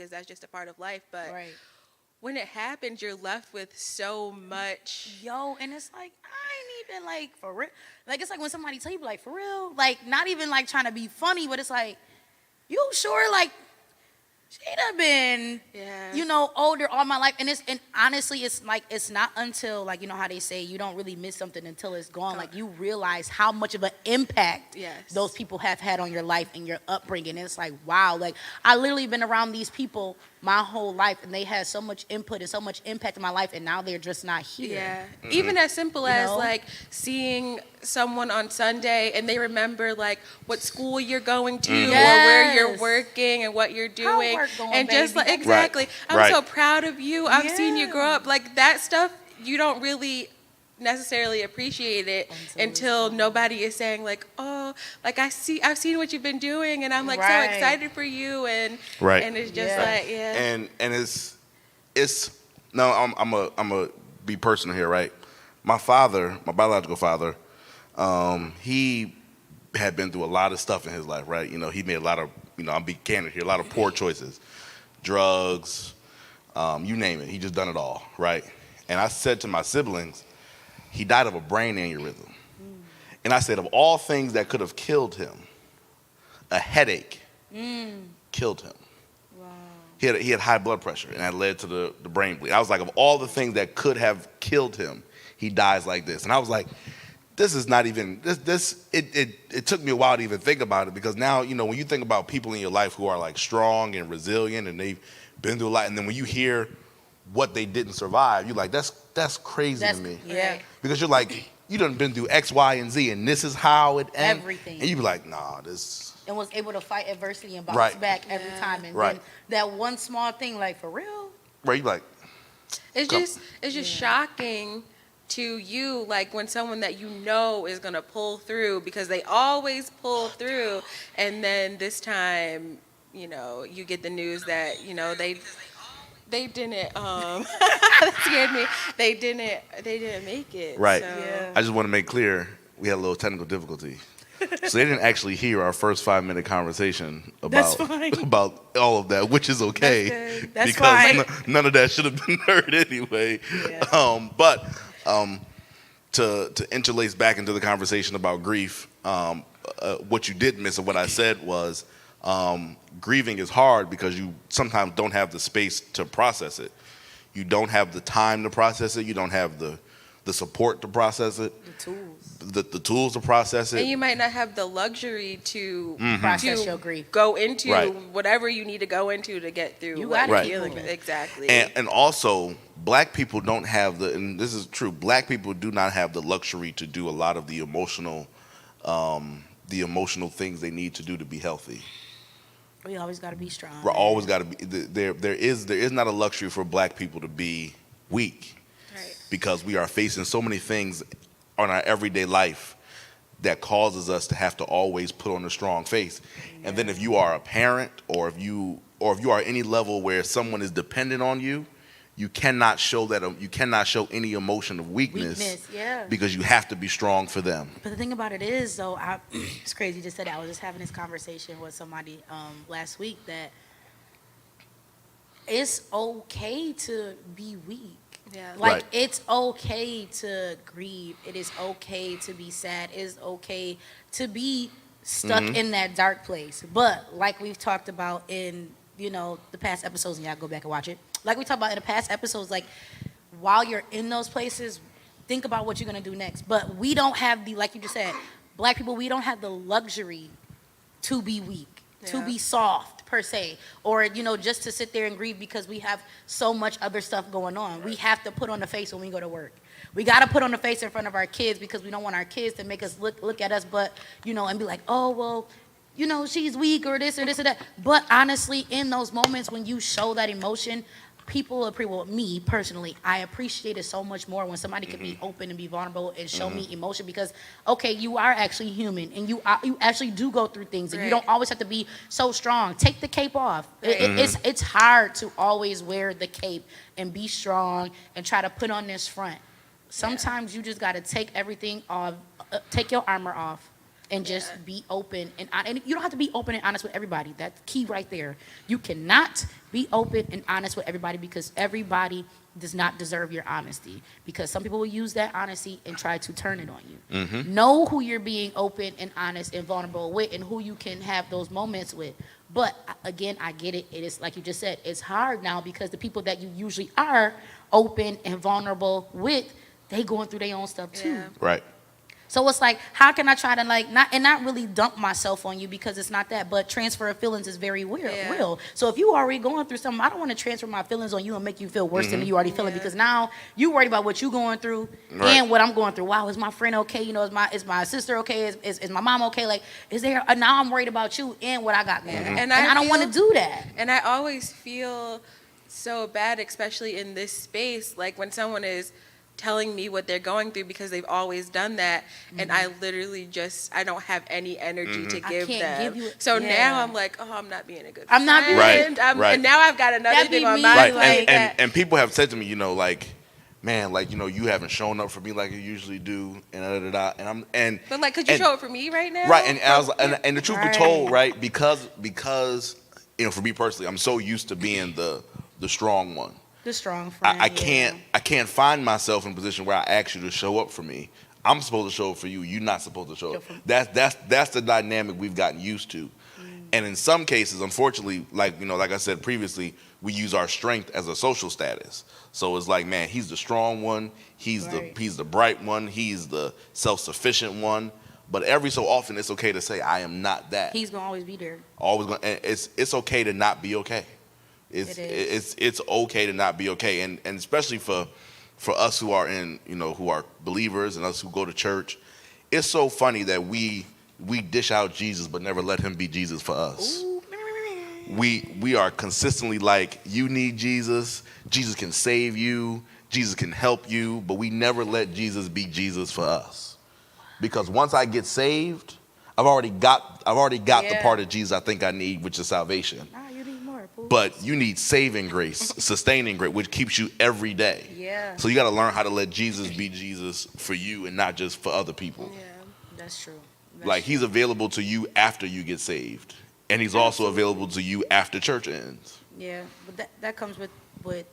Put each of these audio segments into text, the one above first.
because that's just a part of life. But Right. when it happens, you're left with so much. Yo, and it's like I ain't even like for real. Like it's like when somebody tell you like for real, like not even like trying to be funny, but it's like you sure like she done been, Yeah. older all my life. And honestly, it's like, it's not until like, how they say you don't really miss something until it's gone. Like you realize how much of an impact Yes. those people have had on your life and your upbringing. And it's like, wow, like I literally been around these people my whole life and they had so much input and so much impact in my life. And now they're just not here. Yeah. Even as simple as know? like seeing someone on Sunday and they remember like what school you're going to or where you're Yes. working and what you're How doing. work going, And just baby? like exactly. I'm Right. so proud of you. I've seen you grow Yeah. up. Like that stuff you don't really necessarily appreciate it until nobody is saying like, oh, like I've seen what you've been doing and I'm like so Right. excited for you and Right. and it's just Yeah. like And it's no, I'm a be personal here, right? My father, my biological father, he had been through a lot of stuff in his life, right? He made a lot of, I'm being candid here, a lot of poor choices, drugs, you name it. He just done it all, right? And I said to my siblings, he died of a brain aneurysm. And I said, of all things that could have killed him, a headache killed him. Wow. He had high blood pressure, and that led to the brain bleed. I was like, of all the things that could have killed him, he dies like this. And I was like, this is not even it took me a while to even think about it, because now, when you think about people in your life who are like strong and resilient and they've been through a lot, and then when you hear what they didn't survive, you're like, that's crazy to me. Yeah. Because you're like, you done been through X, Y, and Z, and this is how it ends. Everything. And you be like, nah, this. And was able to fight adversity and bounce Right. back every time. And Right. then that one small thing, like for real. Right, you be like, It's Come. just shocking to you, like when someone that you know is gonna pull through, because they always pull through, and then this time, you get the news that they didn't that scared me. They didn't make it. right. So. Yeah. I just want to make clear, we had a little technical difficulty. So they didn't actually hear our first 5-minute conversation That's about fine. about all of that, which is okay. That's good. That's because fine. none of that should have been heard anyway. Yeah. But to interlace back into the conversation about grief, what you did miss of what I said was grieving is hard because you sometimes don't have the space to process it. You don't have the time to process it. You don't have the support to process it. The tools. The tools to process it. And you might not have the luxury to Process your grief. go into Right. whatever you need to go into to get through You what gotta you're keep feeling. moving. Exactly. And also, black people don't have and this is true, black people do not have the luxury to do a lot of the emotional things they need to do to be healthy. We always got to be strong. We're always got to be, there is not a luxury for black people to be weak, Right. because we are facing so many things on our everyday life that causes us to have to always put on a strong face. And then if you are a parent, or if you are at any level where someone is dependent on you, you cannot show any emotion of weakness, yeah. because you have to be strong for them. But the thing about it is, though, it's crazy you just said that. I was just having this conversation with somebody last week that it's okay to be weak. Yeah. Like, Right. it's okay to grieve. It is okay to be sad. It is okay to be stuck in that dark place. But like we've talked about in, the past episodes, and y'all go back and watch it. Like we talked about in the past episodes, like while you're in those places, think about what you're going to do next. But we don't have like you just said, black people, we don't have the luxury to be weak, to Yeah. be soft per se, or just to sit there and grieve, because we have so much other stuff going on. We have to put on the face when we go to work. We got to put on the face in front of our kids, because we don't want our kids to make us look at us, but and be like, oh well, she's weak, or this or this or that. But honestly, in those moments when you show that emotion, people appreciate, me personally, I appreciate it so much more when somebody can be open and be vulnerable and show me emotion, because okay, you are actually human, and you actually do go through things, and you don't always have to be so strong. Take the cape off. It's hard to always wear the cape and be strong and try to put on this front. Sometimes you just got to take everything off, take your armor off, and just Yeah. be open and you don't have to be open and honest with everybody. That's key right there. You cannot be open and honest with everybody because everybody does not deserve your honesty, because some people will use that honesty and try to turn it on you. Know who you're being open and honest and vulnerable with and who you can have those moments with. But again, I get it. It is like you just said, it's hard now because the people that you usually are open and vulnerable with, they going through their own stuff too. Yeah. Right. So it's like, how can I try to like not really dump myself on you, because it's not that, but transfer of feelings is very Yeah. real. So if you already going through something, I don't want to transfer my feelings on you and make you feel worse than you already feeling, Yeah. because now you worried about what you going through Right. and what I'm going through. Wow, is my friend okay? You know, is my sister okay? Is my mom okay? Like, is there? Now I'm worried about you and what I got going on, and I don't want to feel- do that. And I always feel so bad, especially in this space, like when someone is telling me what they're going through, because they've always done that, and I literally I don't have any energy to give can't them. give you- So yeah. now I'm like, oh, I'm not being a good I'm not being- friend. Right, right. And now I've got another That'd be thing on me, my Right. like, And people have said to me, you know, like, man, like, you know, you haven't shown up for me like you usually do, and da da da. And I'm and but like, could you and- show it for me right now? Right, and I was, and the truth be told, Right. right, because you know, for me personally, I'm so used to being the strong one. The strong friend. I can't find myself in a position where I ask you to show up for me. I'm supposed to show up for you. You're not supposed to show up. That's the dynamic we've gotten used to. And in some cases, unfortunately, like, you know, like I said previously, we use our strength as a social status. So it's like, man, he's the strong one. He's Right. the bright one. He's the self-sufficient one. But every so often, it's okay to say, I am not that. He's gonna always be there. Always going. It's okay to not be okay. It's okay to not be okay, and especially for us who are who are believers and us who go to church. It's so funny that we dish out Jesus but never let him be Jesus for us. Ooh. We are consistently like, you need Jesus. Jesus can save you. Jesus can help you, but we never let Jesus be Jesus for us. Because once I get saved, I've already got the Yeah. part of Jesus I think I need, which is salvation. Nah, you need more. Fool. But you need saving grace, sustaining grace, which keeps you every day. Yeah. So you got to learn how to let Jesus be Jesus for you and not just for other people. Yeah. That's true. Like, he's available to you after you get saved, and he's also available to you after church ends. Yeah, but that comes with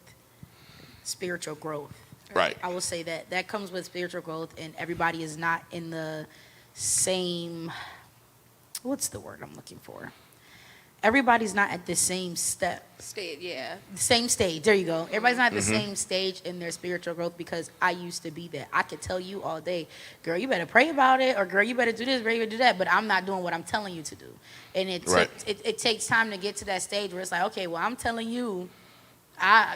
spiritual growth. Right. I will say that comes with spiritual growth, and everybody is not in the same. What's the word I'm looking for? Everybody's not at the same step. Yeah. The same stage. There you go. Everybody's not at the same stage in their spiritual growth, because I used to be that. I could tell you all day, girl, you better pray about it, or girl, you better do this, girl, you better do that, but I'm not doing what I'm telling you to do. And Right. it takes time to get to that stage where it's like, okay, well, I'm telling you,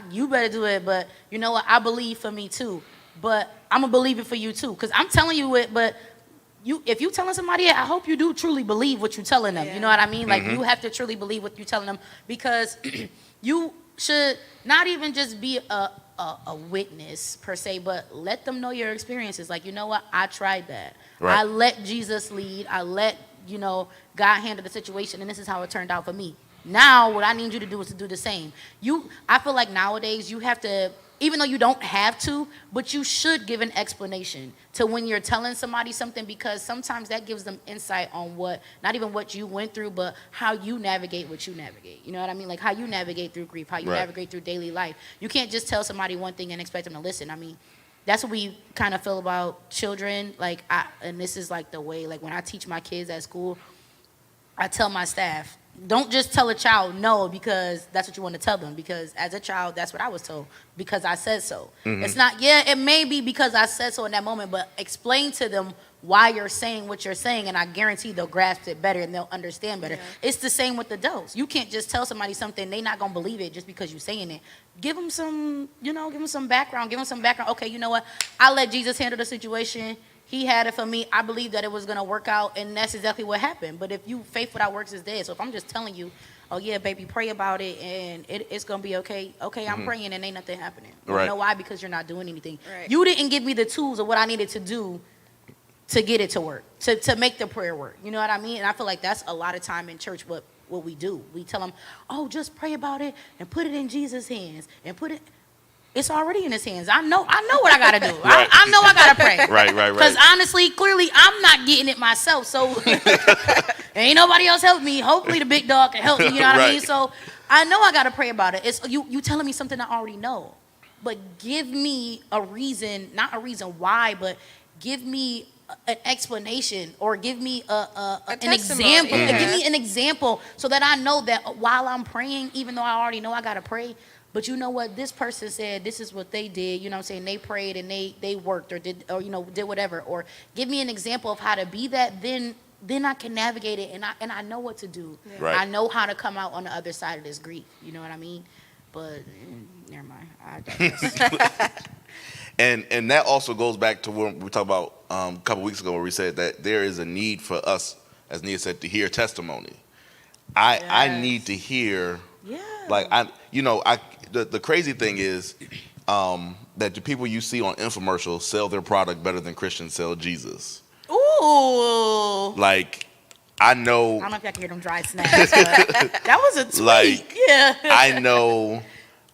you better do it, but you know what? I believe for me too, but I'm gonna believe it for you too, because I'm telling you it, but if you telling somebody it, I hope you do truly believe what you're telling them. Yeah. You know what I mean? Like, you have to truly believe what you're telling them, because you should not even just be a witness per se, but let them know your experiences. Like, you know what? I tried that. Right. I let Jesus lead. I let, God handle the situation, and this is how it turned out for me. Now, what I need you to do is to do the same. I feel like nowadays you have to, even though you don't have to, but you should give an explanation to when you're telling somebody something, because sometimes that gives them insight on not even what you went through, but how you navigate what you navigate. You know what I mean? Like, how you navigate through grief, how you Right. navigate through daily life. You can't just tell somebody one thing and expect them to listen. I mean, that's what we kind of feel about children. Like, and this is like the way, like when I teach my kids at school, I tell my staff, don't just tell a child no because that's what you want to tell them, because as a child, that's what I was told, because I said so. It's not, it may be because I said so in that moment, but explain to them why you're saying what you're saying, and I guarantee they'll grasp it better and they'll understand better. Yeah. It's the same with adults. You can't just tell somebody something, they're not going to believe it just because you're saying it. Give them some, give them some background. Okay, you know what? I let Jesus handle the situation. He had it for me. I believe that it was going to work out, and that's exactly what happened. But if faith without works is dead. So if I'm just telling you, oh, yeah, baby, pray about it, and it's going to be okay. Okay, I'm praying, and ain't nothing happening. Right. You know why? Because you're not doing anything. Right. You didn't give me the tools of what I needed to do to get it to work, to make the prayer work. You know what I mean? And I feel like that's a lot of time in church what we do. We tell them, oh, just pray about it and put it in Jesus' hands and put it. it's already in his hands. I know what I gotta do. I know I gotta pray. Right. Because honestly, clearly, I'm not getting it myself. So ain't nobody else help me. Hopefully, the big dog can help me. You know what I mean? So I know I gotta pray about it. It's you telling me something I already know, but give me a reason, not a reason why, but give me an explanation or give me an example. Yeah. Give me an example so that I know that while I'm praying, even though I already know I gotta pray. But you know what? This person said this is what they did. You know what I'm saying? They prayed and they worked or did whatever. Or give me an example of how to be that. Then I can navigate it and I know what to do. Yeah. Right. I know how to come out on the other side of this grief. You know what I mean? But never mind. I digress. And that also goes back to what we talked about a couple weeks ago, where we said that there is a need for us, as Nia said, to hear testimony. I need to hear. Yeah. Like the crazy thing is that the people you see on infomercials sell their product better than Christians sell Jesus. Ooh. Like, I know. I don't know if y'all can hear them dry snaps, but that was a tweet. Like, yeah.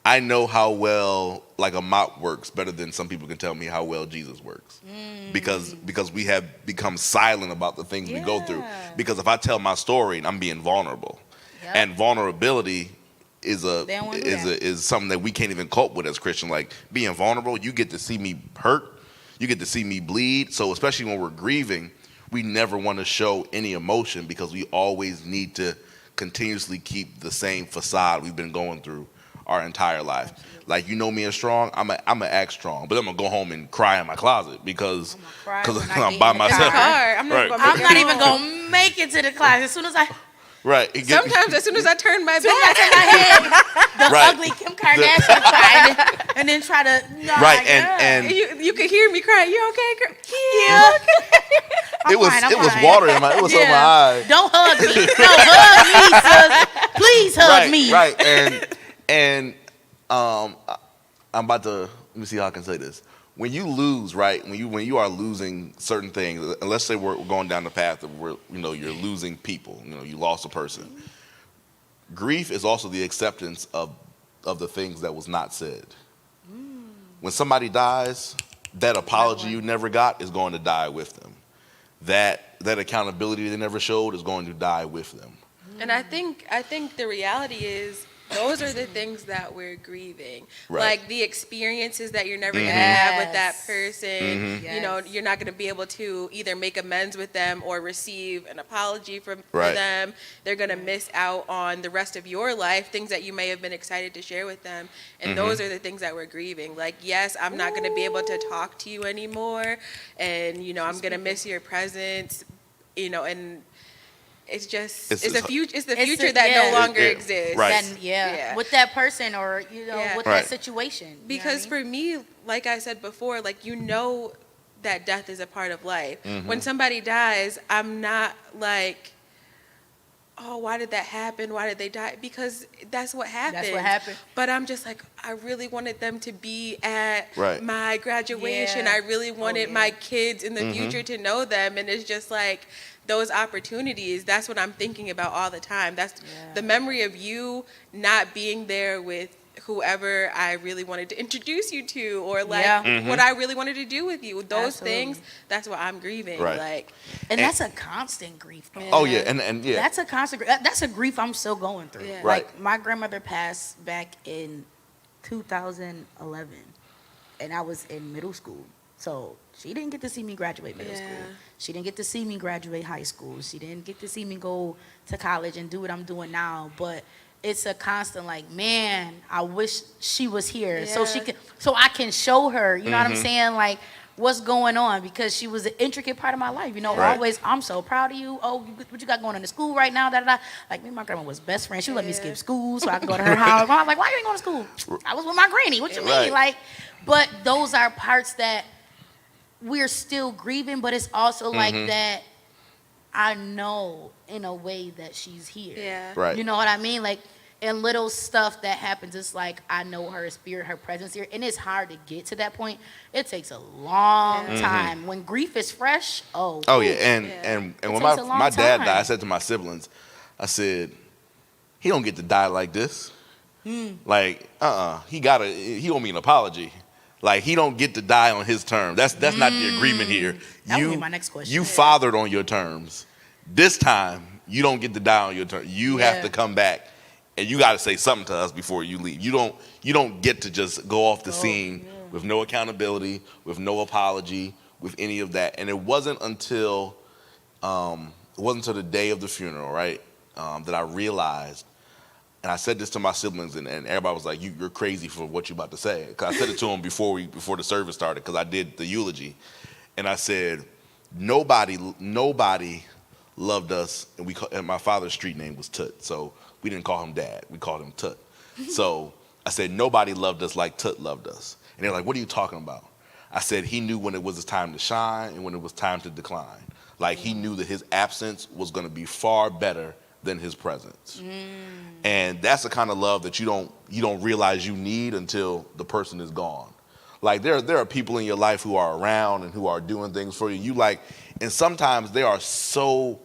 I know how well like a mop works better than some people can tell me how well Jesus works. Because we have become silent about the things we go through. Because if I tell my story, I'm being vulnerable. Yep. And vulnerability is something that we can't even cope with as Christians. Like, being vulnerable, you get to see me hurt, you get to see me bleed. So especially when we're grieving, we never want to show any emotion because we always need to continuously keep the same facade we've been going through our entire life. Like, you know me as strong, I'm a act strong, but I'm gonna go home and cry in my closet because I'm by myself. I'm not even gonna make it to the class as soon as I. Right. Sometimes as soon as I turn my head, the ugly Kim Kardashian cried, and then try to. Right, and you could hear me cry. You okay, girl? Yeah. It was water in my. It was on my eye. Don't hug me. No, hug me, sis. Please hug me. Right, and I'm about to, let me see how I can say this. When you lose, right? When you are losing certain things, and let's say we're going down the path of where you're losing people. You lost a person. Grief is also the acceptance of the things that was not said. When somebody dies, that apology you never got is going to die with them. That accountability they never showed is going to die with them. And I think the reality is, those are the things that we're grieving. Right. Like the experiences that you're never going to have with that person. Yes. You're not going to be able to either make amends with them or receive an apology for them. They're going to miss out on the rest of your life, things that you may have been excited to share with them. And those are the things that we're grieving. Like, yes, I'm not going to be able to talk to you anymore. And, I'm going to miss your presence, and it's just it's the future that no longer exists. Right. Then, with that person or with that situation. Because for me, like I said before, like that death is a part of life. When somebody dies, I'm not like, oh, why did that happen? Why did they die? Because that's what happened. That's what happened. But I'm just like, I really wanted them to be at my graduation. Yeah. I really wanted my kids in the future to know them. And it's just like, those opportunities, that's what I'm thinking about all the time. That's the memory of you not being there with whoever I really wanted to introduce you to, or like what I really wanted to do with you. Those things, that's what I'm grieving. Right. Like, and that's a constant grief. Man. Oh yeah, and yeah. That's a constant. That's a grief I'm still going through. Yeah. Like, my grandmother passed back in 2011, and I was in middle school. So she didn't get to see me graduate middle school. She didn't get to see me graduate high school. She didn't get to see me go to college and do what I'm doing now. But it's a constant, like, man, I wish she was here so I can show her, you know what I'm saying, like, what's going on, because she was an intricate part of my life. Always, I'm so proud of you. Oh, what you got going on in school right now? Like, me and my grandma was best friends. She let me skip school so I could go to her house. I was like, why you ain't going to school? I was with my granny. What you mean? Like, but those are parts that we're still grieving, but it's also like that I know in a way that she's here. Yeah. Right. You know what I mean? Like, and little stuff that happens, it's like I know her spirit, her presence here, and it's hard to get to that point. It takes a long time. When grief is fresh, and when my dad died, I said to my siblings, I said, he don't get to die like this. Like, he owe me an apology. Like, he don't get to die on his terms. That's not the agreement here. That would be my next question. You fathered on your terms. This time, you don't get to die on your terms. You have to come back, and you got to say something to us before you leave. You don't get to just go off the scene with no accountability, with no apology, with any of that. And it wasn't until the day of the funeral, right, that I realized. And I said this to my siblings, and everybody was like, "You're crazy for what you're about to say." Because I said it to them before the service started, because I did the eulogy, and I said, "Nobody loved us," and my father's street name was Tut, so we didn't call him Dad, we called him Tut. So I said, "Nobody loved us like Tut loved us," and they're like, "What are you talking about?" I said, "He knew when it was his time to shine and when it was time to decline. Like, he knew that his absence was going to be far better than his presence." And that's the kind of love that you don't realize you need until the person is gone. Like, there are people in your life who are around and who are doing things for you. And sometimes they are so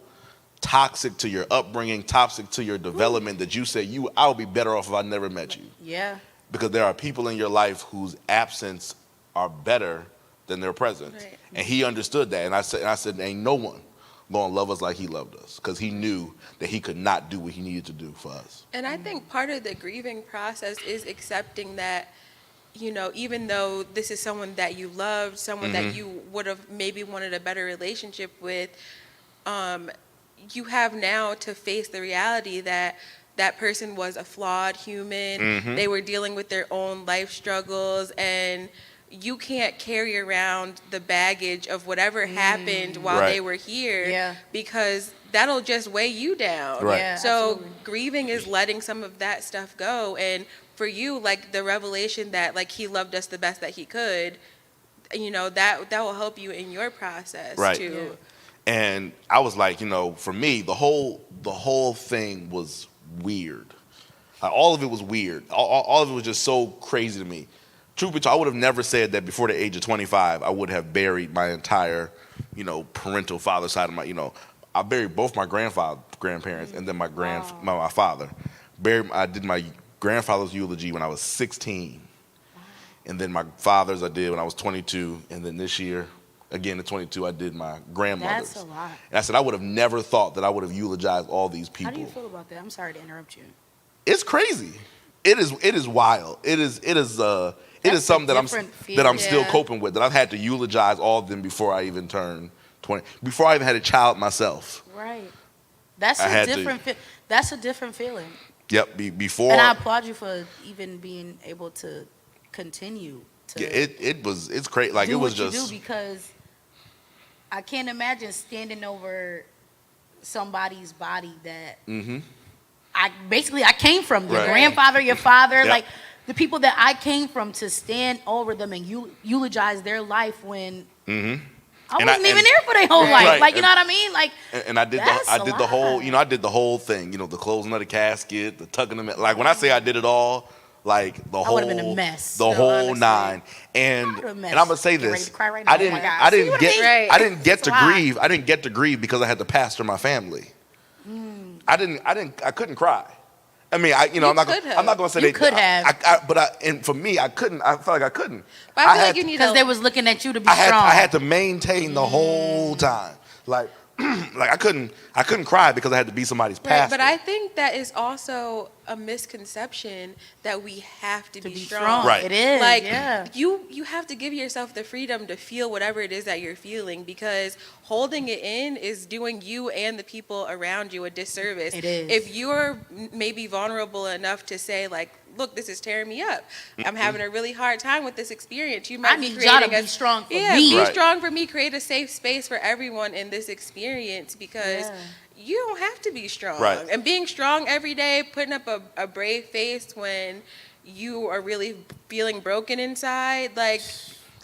toxic to your upbringing, toxic to your development, that you say, I would be better off if I never met you. Yeah. Because there are people in your life whose absence are better than their presence. Right. And he understood that. And I said, ain't no one going to love us like he loved us, because he knew that he could not do what he needed to do for us. And I think part of the grieving process is accepting that, even though this is someone that you loved, someone that you would have maybe wanted a better relationship with, you have now to face the reality that that person was a flawed human. They were dealing with their own life struggles, and you can't carry around the baggage of whatever happened while they were here, because that'll just weigh you down. Right. Yeah, So absolutely. grieving is letting some of that stuff go. And for you, like, the revelation that, like, he loved us the best that he could, that will help you in your process Right. too. And I was like, for me, the whole thing was weird. Like, all of it was weird. All of it was just so crazy to me. Truth be told, I would have never said that before the age of 25, I would have buried my entire, parental father side of my, I buried both my grandparents and then my father. I did my grandfather's eulogy when I was 16. And then my father's I did when I was 22. And then this year, again at 22, I did my grandmother's. That's a lot. And I said, I would have never thought that I would have eulogized all these people. How do you feel about that? I'm sorry to interrupt you. It's crazy. It is wild. It is That's something a that different I'm feeling. still coping with, that I've had to eulogize all of them before I even turned 20, before I even had a child myself. Right. That's I a had to- different that's a different feeling. Yep, before. And I applaud you for even being able to continue to Yeah, it's crazy. Like, do it was what just. you do, because I can't imagine standing over somebody's body that I came from. Your Right. grandfather, your father, Yep. like the people that I came from, to stand over them and eulogize their life when I wasn't even there for their whole life. Right. Like, you know what I mean? Like, And I did that's I a did the whole, lot. I did the whole thing, the closing of the casket, the tucking them in. Like, when I say I did it all, like, the whole, would've been a mess. the No, whole honestly. nine. And would've been a and I'm gonna mess. say Getting ready this, to cry right now. I Oh didn't my God. I See didn't what I get mean? Right. I didn't get It's to a lot. grieve. I didn't get to grieve because I had to pastor my family. I couldn't cry. I mean, I'm not could gonna, I'm not gonna say You they could have. and for me, I couldn't. I felt like I couldn't. But I feel had like you to- need because a they was looking at you to be I strong. had to maintain the whole time. Like, like I couldn't cry because I had to be somebody's Right, pastor. but I think that is also a misconception that we have to, be strong. Right. It is. Like, yeah. you have to give yourself the freedom to feel whatever it is that you're feeling, because holding it in is doing you and the people around you a disservice. It is. If you're maybe vulnerable enough to say, like, look, this is tearing me up. I'm having a really hard time with this experience. You might I be need y'all to creating be strong for yeah, me. be Right. strong for me. Create a safe space for everyone in this experience, because Yeah. you don't have to be strong. Right. And being strong every day, putting up a brave face when you are really feeling broken inside, like,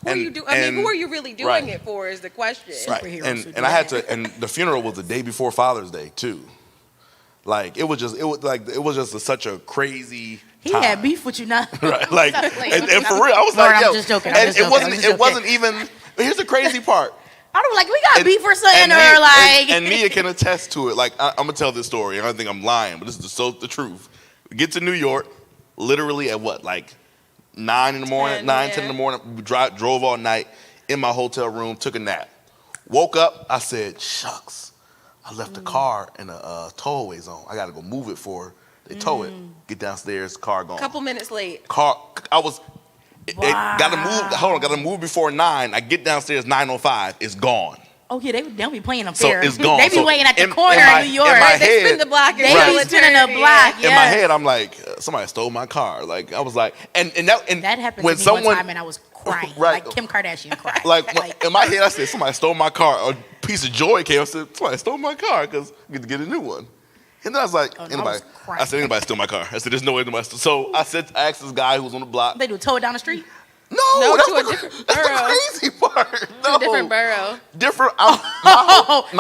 who are And- you do? I mean, and- who are you really doing right. it for? Is the question. Right. Superheroes who And do I had that. to, and the funeral was the day before Father's Day too. Like, it was just such a crazy. He time. had beef with you now. Right. Like, Like, and for real, I was Lord, like, I'm yo, just joking, and it wasn't joking. even. But here's the crazy part. I was like, we got And- beef or something, and or Mia- like. and Mia can attest to it. Like, I'm gonna tell this story. I don't think I'm lying, but this is the truth. We get to New York. literally at what, like 9 in the morning, 10, 9, yeah. 10 in the morning. We drove all night in my hotel room, took a nap. Woke up, I said, shucks, I left the car in a towaway zone. I got to go move it for they tow it. Get downstairs, car gone. Couple minutes late. Got to move. Hold on, got to move before 9. I get downstairs 9:05. It's gone. Oh yeah, they'll be playing them So fair. it's gone. They be So waiting at the in corner my- in New York. in my They head- spin the block. They Right. be spinning a block. In my yes. head, I'm like, somebody stole my car. Like I was like, and That happened when to me someone, one time, and I was crying, Right. like Kim Kardashian cried. like in my head, I said, somebody stole my car. A piece of joy came. I said, somebody stole my car because I get to get a new one. And then I was like, Oh, no, I anybody? was crying. I said, anybody stole my car? I said, there's no way nobody stole. So I asked this guy who was on the block. They do tow it down the street. No, that's to a different that's the borough. crazy part. No, Different borough. Different.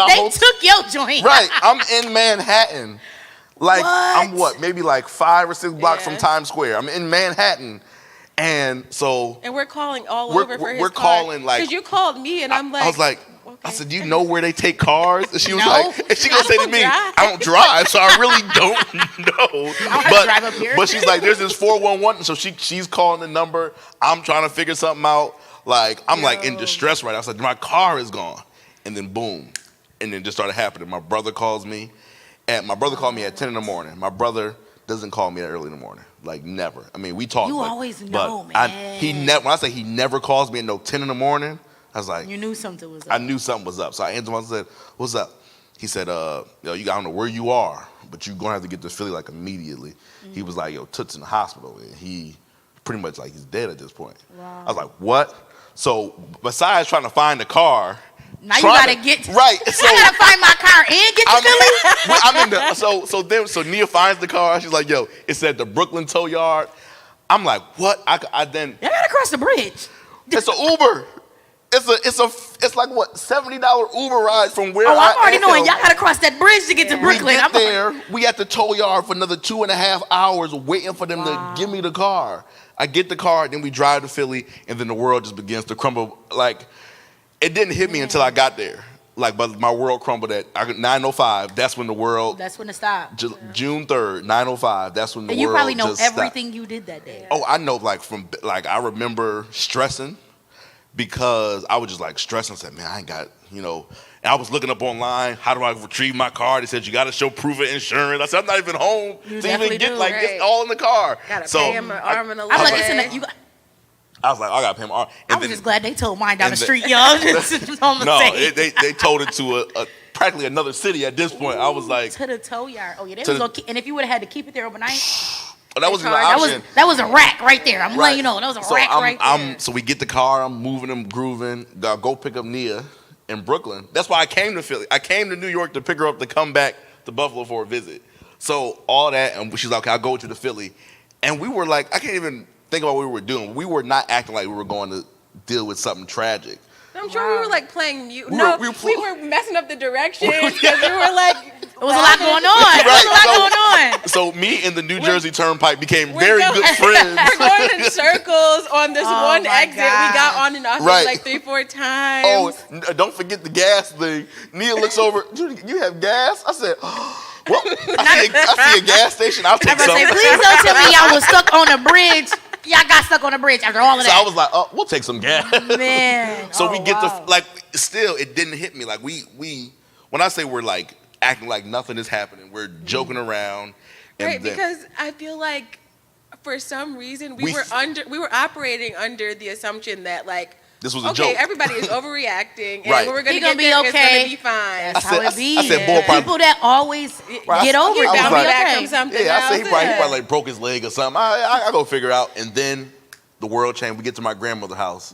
They took your joint. Right. I'm in Manhattan. Like I'm What? maybe like 5 or 6 blocks Yeah. from Times Square. I'm in Manhattan, and so And we're calling all We're- over for his we're car. calling, like- Because you called me, and I'm like... I was like, I okay. said, do you know where they take cars? And she was No. like, and she gonna say to me, drive. I don't drive, so I really don't know. have to drive up here. But she's like, there's this 411, so she's calling the number. I'm trying to figure something out. Like I'm like in distress right now. I was like, my car is gone, and then boom, and then just started happening. My brother calls me, and my brother called me at 10 in the morning. My brother doesn't call me that early in the morning, like never. I mean, we talk. You but, always but know, man. When I say he never calls me at 10 in the morning, I was like, You knew something was up. I knew something was up. So I answered him. I said, what's up? He said, yo, I don't know where you are, but you're going to have to get to Philly, like, immediately. He was like, yo, Toot's in the hospital. And he pretty much, like, he's dead at this point. Wow. I was like, what? So besides trying to find the car. Now you gotta get Right. So I gotta find my car and get to Philly. I'm in the, so Nia finds the car. She's like, yo, it's at the Brooklyn tow yard. I'm like, what? I then, You gotta cross the bridge. it's an Uber. It's like what, $70 Uber ride from where Oh, I'm already am. knowing. Y'all gotta cross that bridge to get to We Brooklyn. get I'm like, there, we at the tow yard for another 2.5 hours waiting for them to give me the car. I get the car, then we drive to Philly, and then the world just begins to crumble. Like, it didn't hit me until I got there. Like, but my world crumbled at 9:05. That's when the world, that's when it stopped. June 3rd, 9:05. That's when the And you world probably know just stopped. everything you did that day. Oh, I know, I remember stressing because I was just like stressing. I said, man, I ain't got, and I was looking up online, how do I retrieve my car? They said, you got to show proof of insurance. I said, I'm not even home You to even definitely get, do, right. it's all in the car. Gotta pay him an arm and a leg. I'm like, like- listen, I was like, I got to pay him. I was just glad they towed mine down the and street, y'all. That's all I'm No, saying. they told it to a practically another city at this point. I was like, To the tow yard. Oh yeah, they To was the- gonna keep, and if you would have had to keep it there overnight, oh, that was an That option. that was a rack right there. I'm letting you know, that was a So rack right there. So we get the car, I'm moving and grooving. Go pick up Nia in Brooklyn. That's why I came to Philly. I came to New York to pick her up to come back to Buffalo for a visit. So all that, and she's like, okay, I'll go to the Philly. And we were like, I can't even think about what we were doing. We were not acting like we were going to deal with something tragic. I'm sure we were like playing mute. We No, were- we were messing up the directions because we were like. It was a lot going on. There was a lot going on. So me and the New Jersey Turnpike became We're very going- good friends. We're going in circles on this Oh one my exit. God. We got on and off Right. it like 3-4 times. Oh, don't forget the gas thing. Nia looks over, "Dude, you have gas?" I said, well, I see a gas station. I'll take I'm gonna some. say, please don't tell me y'all was stuck on the bridge. Y'all got stuck on the bridge after all of So I that. was like, oh, we'll take some gas. Man. So oh, we get wow. still, it didn't hit me. Like we when I say we're like acting like nothing is happening, we're joking around. And Right, then- because I feel like for some reason We we were operating under the assumption that like this was a okay, joke. everybody is overreacting and Right. when we're gonna He get gonna be there, it's okay. gonna be fine. That's I how said- it be. I said, boy, probably- People that always Right, get over it, I was gonna like- be back okay. from something Yeah, I said he else. probably like broke his leg or something. I go figure out. And then the world changed. We get to my grandmother's house.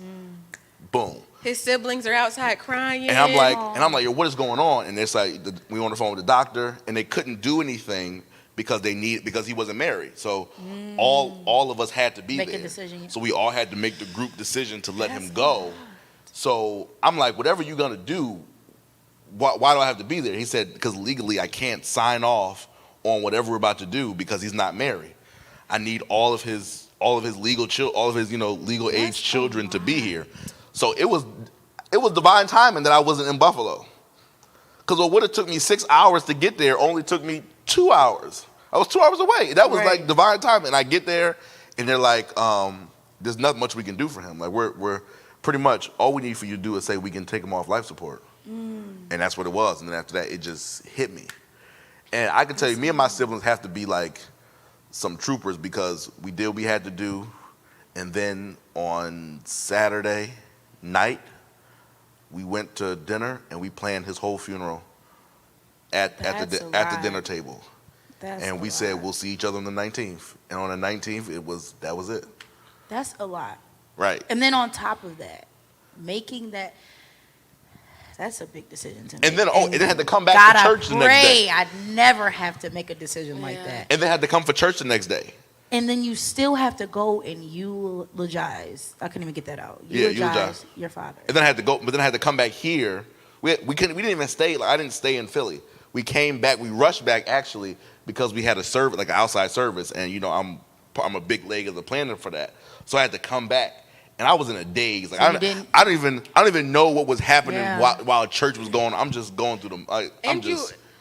Boom. His siblings are outside crying. And I'm like, yo, what is going on? And it's like, we on the phone with the doctor, and they couldn't do anything because he wasn't married. So all of us had to be Make a there. decision. So we all had to make the group decision to let him go. So I'm like, whatever you're gonna do, why do I have to be there? He said, because legally I can't sign off on whatever we're about to do because he's not married. I need all of his legal legal age children to be here. So it was divine timing that I wasn't in Buffalo. Because what would have took me 6 hours to get there only took me 2 hours. I was 2 hours away. That was Right. like divine time. And I get there, and they're like, there's not much we can do for him. Like we're pretty much all we need for you to do is say we can take him off life support. And that's what it was. And then after that, it just hit me. And I can tell you, me and my siblings have to be like some troopers because we did what we had to do. And then on Saturday night, we went to dinner and we planned his whole funeral at the dinner table. And we said we'll see each other on the 19th. And on the 19th, that was it. That's a lot. Right. And then on top of that, making that's a big decision to make. And then and then had to come back God, to church the next day. I'd never have to make a decision like that. And then had to come for church the next day. And then you still have to go and eulogize. I couldn't even get that out. Eulogize your father. And then I had to go, but then I had to come back here. We didn't even stay. Like I didn't stay in Philly. We came back. We rushed back actually because we had a service, like an outside service, and I'm a big leg of the planner for that. So I had to come back. And I was in a daze. Like So I don't even know what was happening Yeah. while church was going on. I'm just going through them.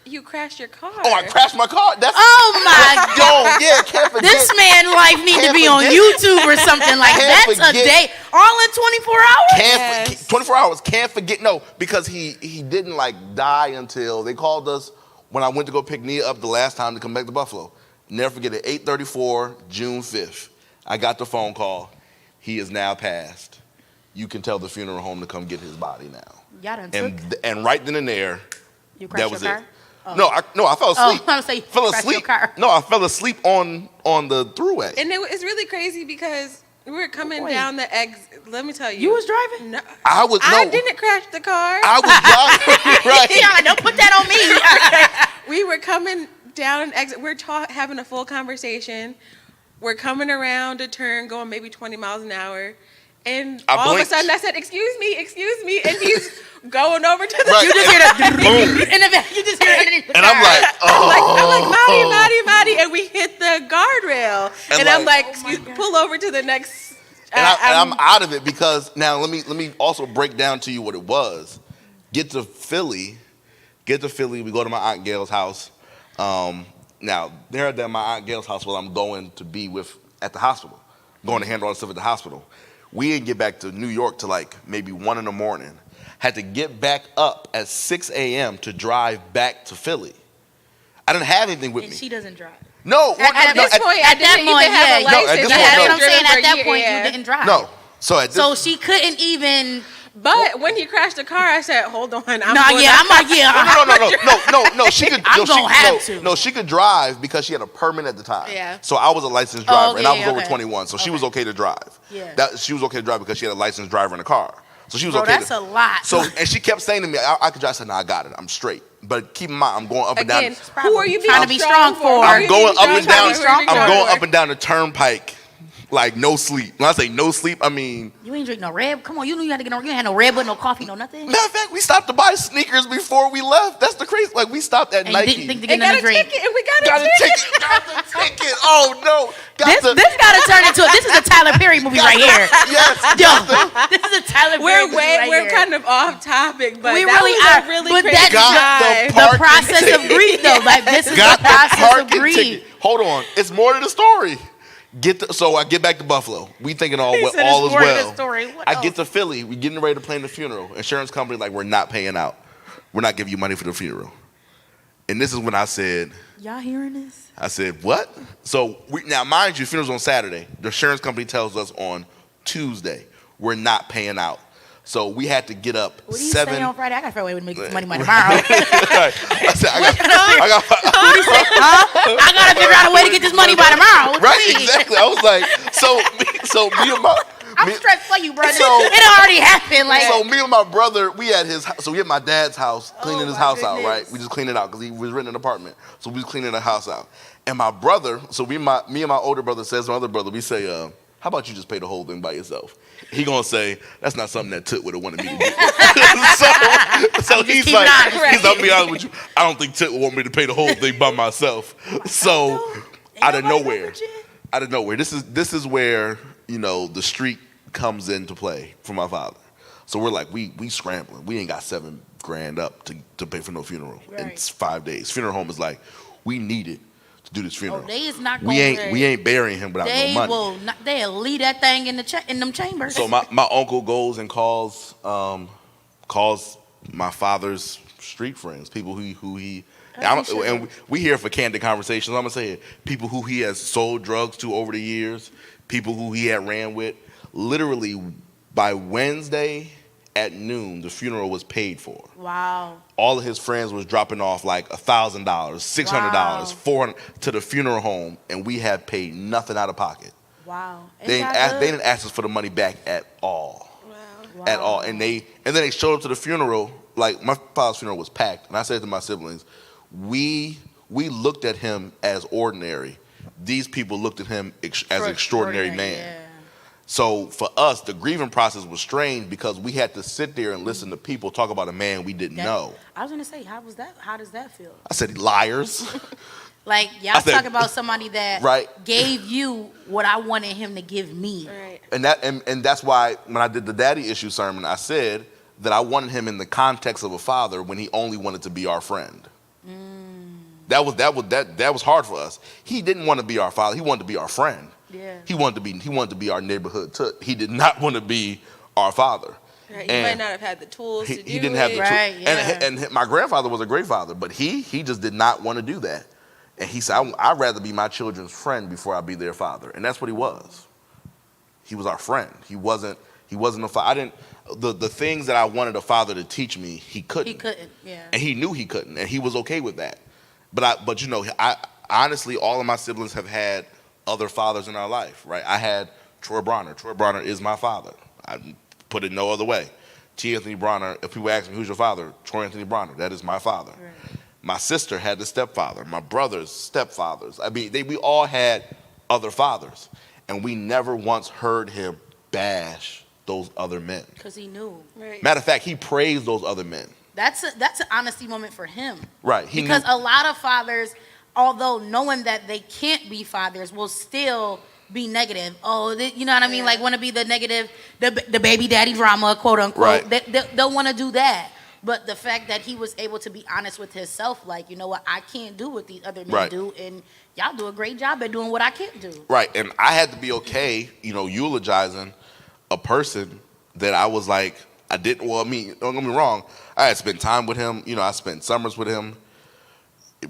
You crashed your car. Oh, I crashed my car. That's Oh my God. yo, yeah, can't forget. This man's life need to Can't be on forget. YouTube or something like Can't that's a forget. day. All in 24 hours? 24 hours. Can't forget. No, because he didn't like die until they called us when I went to go pick Nia up the last time to come back to Buffalo. Never forget it. 8:34, June 5th. I got the phone call. He is now passed. You can tell the funeral home to come get his body now. Y'all done took. And right then and there, You crashed that was your car? it. No, I fell asleep. Oh, I was gonna say, fell crashed your asleep. car. No, I fell asleep on the throughway. And it's really crazy because we were coming Wait. down the exit. Let me tell you. You was driving? No, I I didn't crash the car. I was driving. Right. Y'all don't put that on me. We were coming down an exit. We're having a full conversation. We're coming around a turn, going maybe 20 miles an hour. And I all blinked. of a sudden I said, excuse me. And he's going over to the Right. You just hear the Boom. in the back. You just hear it underneath the And car. I'm like, I'm oh. like, Maddie. And we hit the guardrail. And And I'm like- like, excuse, pull over to the next. And I'm out of it because now let me also break down to you what it was. Get to Philly. We go to my Aunt Gail's house. Now they're at my Aunt Gail's house while I'm going to be at the hospital, going to handle all the stuff at the hospital. We didn't get back to New York till like maybe 1 a.m. Had to get back up at 6 a.m. to drive back to Philly. I didn't have anything with And me. she doesn't drive. No, At this point, I at that didn't point, even have a yeah. No, at license. this I point, hadn't no. That's what I'm saying. driven At for that years. point, Yeah. you didn't drive. no. So she couldn't even. But when he crashed the car, I said, hold on. I'm No, going yeah, up. I'm like, yeah. No. She could. I'm no, gonna she, have no, to. No, she could drive because she had a permit at the time. Yeah. So I was a licensed driver, and I was okay, over okay. 21, so she was okay to drive. Yeah. She was okay to drive because she had a licensed driver in the car. So she was Bro, okay. that's a lot. So and she kept saying to me, I could drive. I said, no, I got it. I'm straight. But keep in mind, I'm going up and Again, down. who are you being Trying to be strong for? Who are I'm you going being up and strong down. for? Who are you being I'm strong going for? up and down the turnpike, like no sleep. When I say no sleep, I mean. You ain't drink no red. Come on, you knew you had to get no. You ain't had no red, but no coffee, no nothing. Matter of fact, we stopped to buy sneakers before we left. That's the crazy. Like we stopped at And Nike. you didn't think to And get got nothing a to drink. ticket, and we got Got a a ticket. ticket. Got the ticket. Oh no. This gotta turn into this is a Tyler Perry movie right here. Yes. Yo, this is a Tyler Perry movie right We're here. kind of off topic, but We that really was are, a really but crazy that's Got drive. the the parking process of ticket. grief though. Like this is Got the the process of parking grief. ticket. Hold on. It's more to the story. So I get back to Buffalo. We thinking all He is said it's more to the well. story. What I else? get to Philly. We getting ready to plan the funeral. Insurance company like, we're not paying out. We're not giving you money for the funeral. And this is when I said, Y'all hearing this? I said, what? So now, mind you, funeral's on Saturday. The insurance company tells us on Tuesday we're not paying out. So we had to get up What do you 7. say on Friday? I got to figure out a way to make some money by tomorrow. I said, I got I gotta figure out a way to get this money by tomorrow. What you right, mean? exactly. I was like, so me and my. I'm me- stressed for you, brother. So- it already happened. Like, So me and my brother, we at his house. So we at my dad's house, cleaning his my house out, goodness. right? We just cleaned it out because he was renting an apartment. So we was cleaning the house out. And my brother, so me and my older brother says to my other brother, we say, how about you just pay the whole thing by yourself? He gonna say, that's not something that Toot would have wanted me to do. so he's keep like, it honest. I'll be honest with you, I don't think Toot would want me to pay the whole thing by myself. So out of nowhere, this is where, the street comes into play for my father. So we're like, we scrambling. We ain't got $7,000 up to pay for no funeral in Right. 5 days. Funeral home is like, we needed to do this funeral. Oh, they is not we going. ain't burying him without no money. Will not. They'll leave that thing in in them chambers. So my uncle goes and calls my father's street friends, people who he. And we here for candid conversations. I'm gonna say it. People who he has sold drugs to over the years, people who he had ran with. Literally, by Wednesday at noon, the funeral was paid for. Wow. All of his friends was dropping off like $1,000, $600, $400 to the funeral home, and we had paid nothing out of pocket. Wow. They didn't ask us for the money back at all. Wow. At all. And then they showed up to the funeral. Like, my father's funeral was packed, and I said to my siblings, we looked at him as ordinary. These people looked at him as an extraordinary man. Yeah. So for us, the grieving process was strange because we had to sit there and listen to people talk about a man we didn't know. I was gonna say, how does that feel? I said, liars. Like, y'all talk about somebody that gave you what I wanted him to give me. Right. And that's why when I did the daddy issue sermon, I said that I wanted him in the context of a father when he only wanted to be our friend. That was hard for us. He didn't want to be our father. He wanted to be our friend. Yeah. He wanted to be our neighborhood took. He did not want to be our father. Right. He might not have had the tools to do it. He didn't have the tools. Right, yeah. And my grandfather was a great father, but he just did not want to do that. And he said, I'd rather be my children's friend before I be their father. And that's what he was. He was our friend. He wasn't a father. The things that I wanted a father to teach me, he couldn't. He couldn't, yeah. And he knew he couldn't, and he was okay with that. But you know, I honestly, all of my siblings have had other fathers in our life, right? I had Troy Bronner. Troy Bronner is my father. I put it no other way. T. Anthony Bronner, if people ask me who's your father, Troy Anthony Bronner, that is my father. Right. My sister had the stepfather. My brother's stepfathers. I mean, we all had other fathers, and we never once heard him bash those other men. Because he knew. Right. Matter of fact, he praised those other men. That's an honesty moment for him. Right. Because a lot of fathers, although knowing that they can't be fathers, will still be negative. Oh, you know what I mean? Like, want to be the negative, the baby daddy drama, quote unquote. Right. They'll want to do that. But the fact that he was able to be honest with himself, like, you know what, I can't do what these other men do, and y'all do a great job at doing what I can't do. Right, and I had to be okay, eulogizing a person that I was like, don't get me wrong, I had spent time with him, I spent summers with him.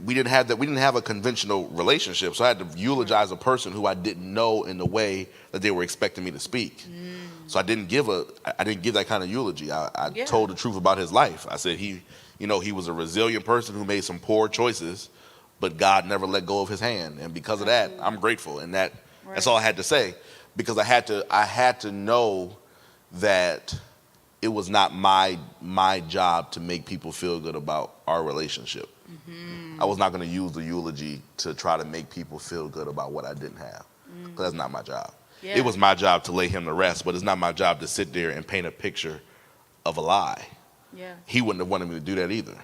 We didn't have a conventional relationship, so I had to eulogize a person who I didn't know in the way that they were expecting me to speak. So I didn't give that kind of eulogy. I told the truth about his life. I said he was a resilient person who made some poor choices, but God never let go of his hand, and because of that, I'm grateful. And that's all I had to say, because I had to know that it was not my job to make people feel good about our relationship. I was not going to use the eulogy to try to make people feel good about what I didn't have, because that's not my job. Yeah. It was my job to lay him to rest, but it's not my job to sit there and paint a picture of a lie. Yeah. He wouldn't have wanted me to do that either.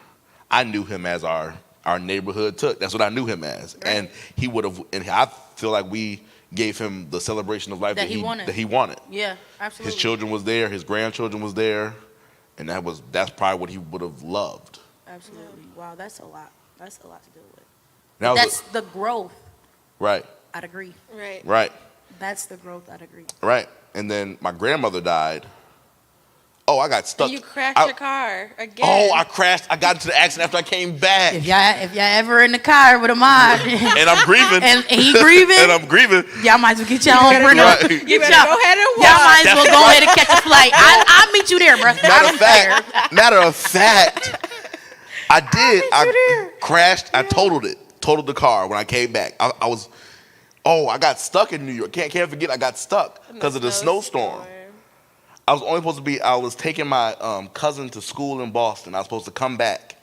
I knew him as our neighborhood took. That's what I knew him as. Right. And he would have, and I feel like we gave him the celebration of life that he wanted. Yeah, absolutely. His children was there, his grandchildren was there, and that's probably what he would have loved. Absolutely. Wow, that's a lot. That's a lot to deal with. That's the growth. Right. Out of grief. Right. Right. That's the growth out of grief. Right. And then my grandmother died. Oh, I got stuck. And you crashed your car again. Oh, I crashed. I got into the accident after I came back. If y'all ever in the car with a mod and I'm grieving, and he grieving, and I'm grieving, y'all might as well get y'all own rental. You better go ahead and walk. Y'all might as well go ahead and catch a flight. I'll meet you there, bro. Matter of fact, I did. I crashed. I totaled the car when I came back. I got stuck in New York. Can't forget I got stuck because of the snowstorm. I was taking my cousin to school in Boston. I was supposed to come back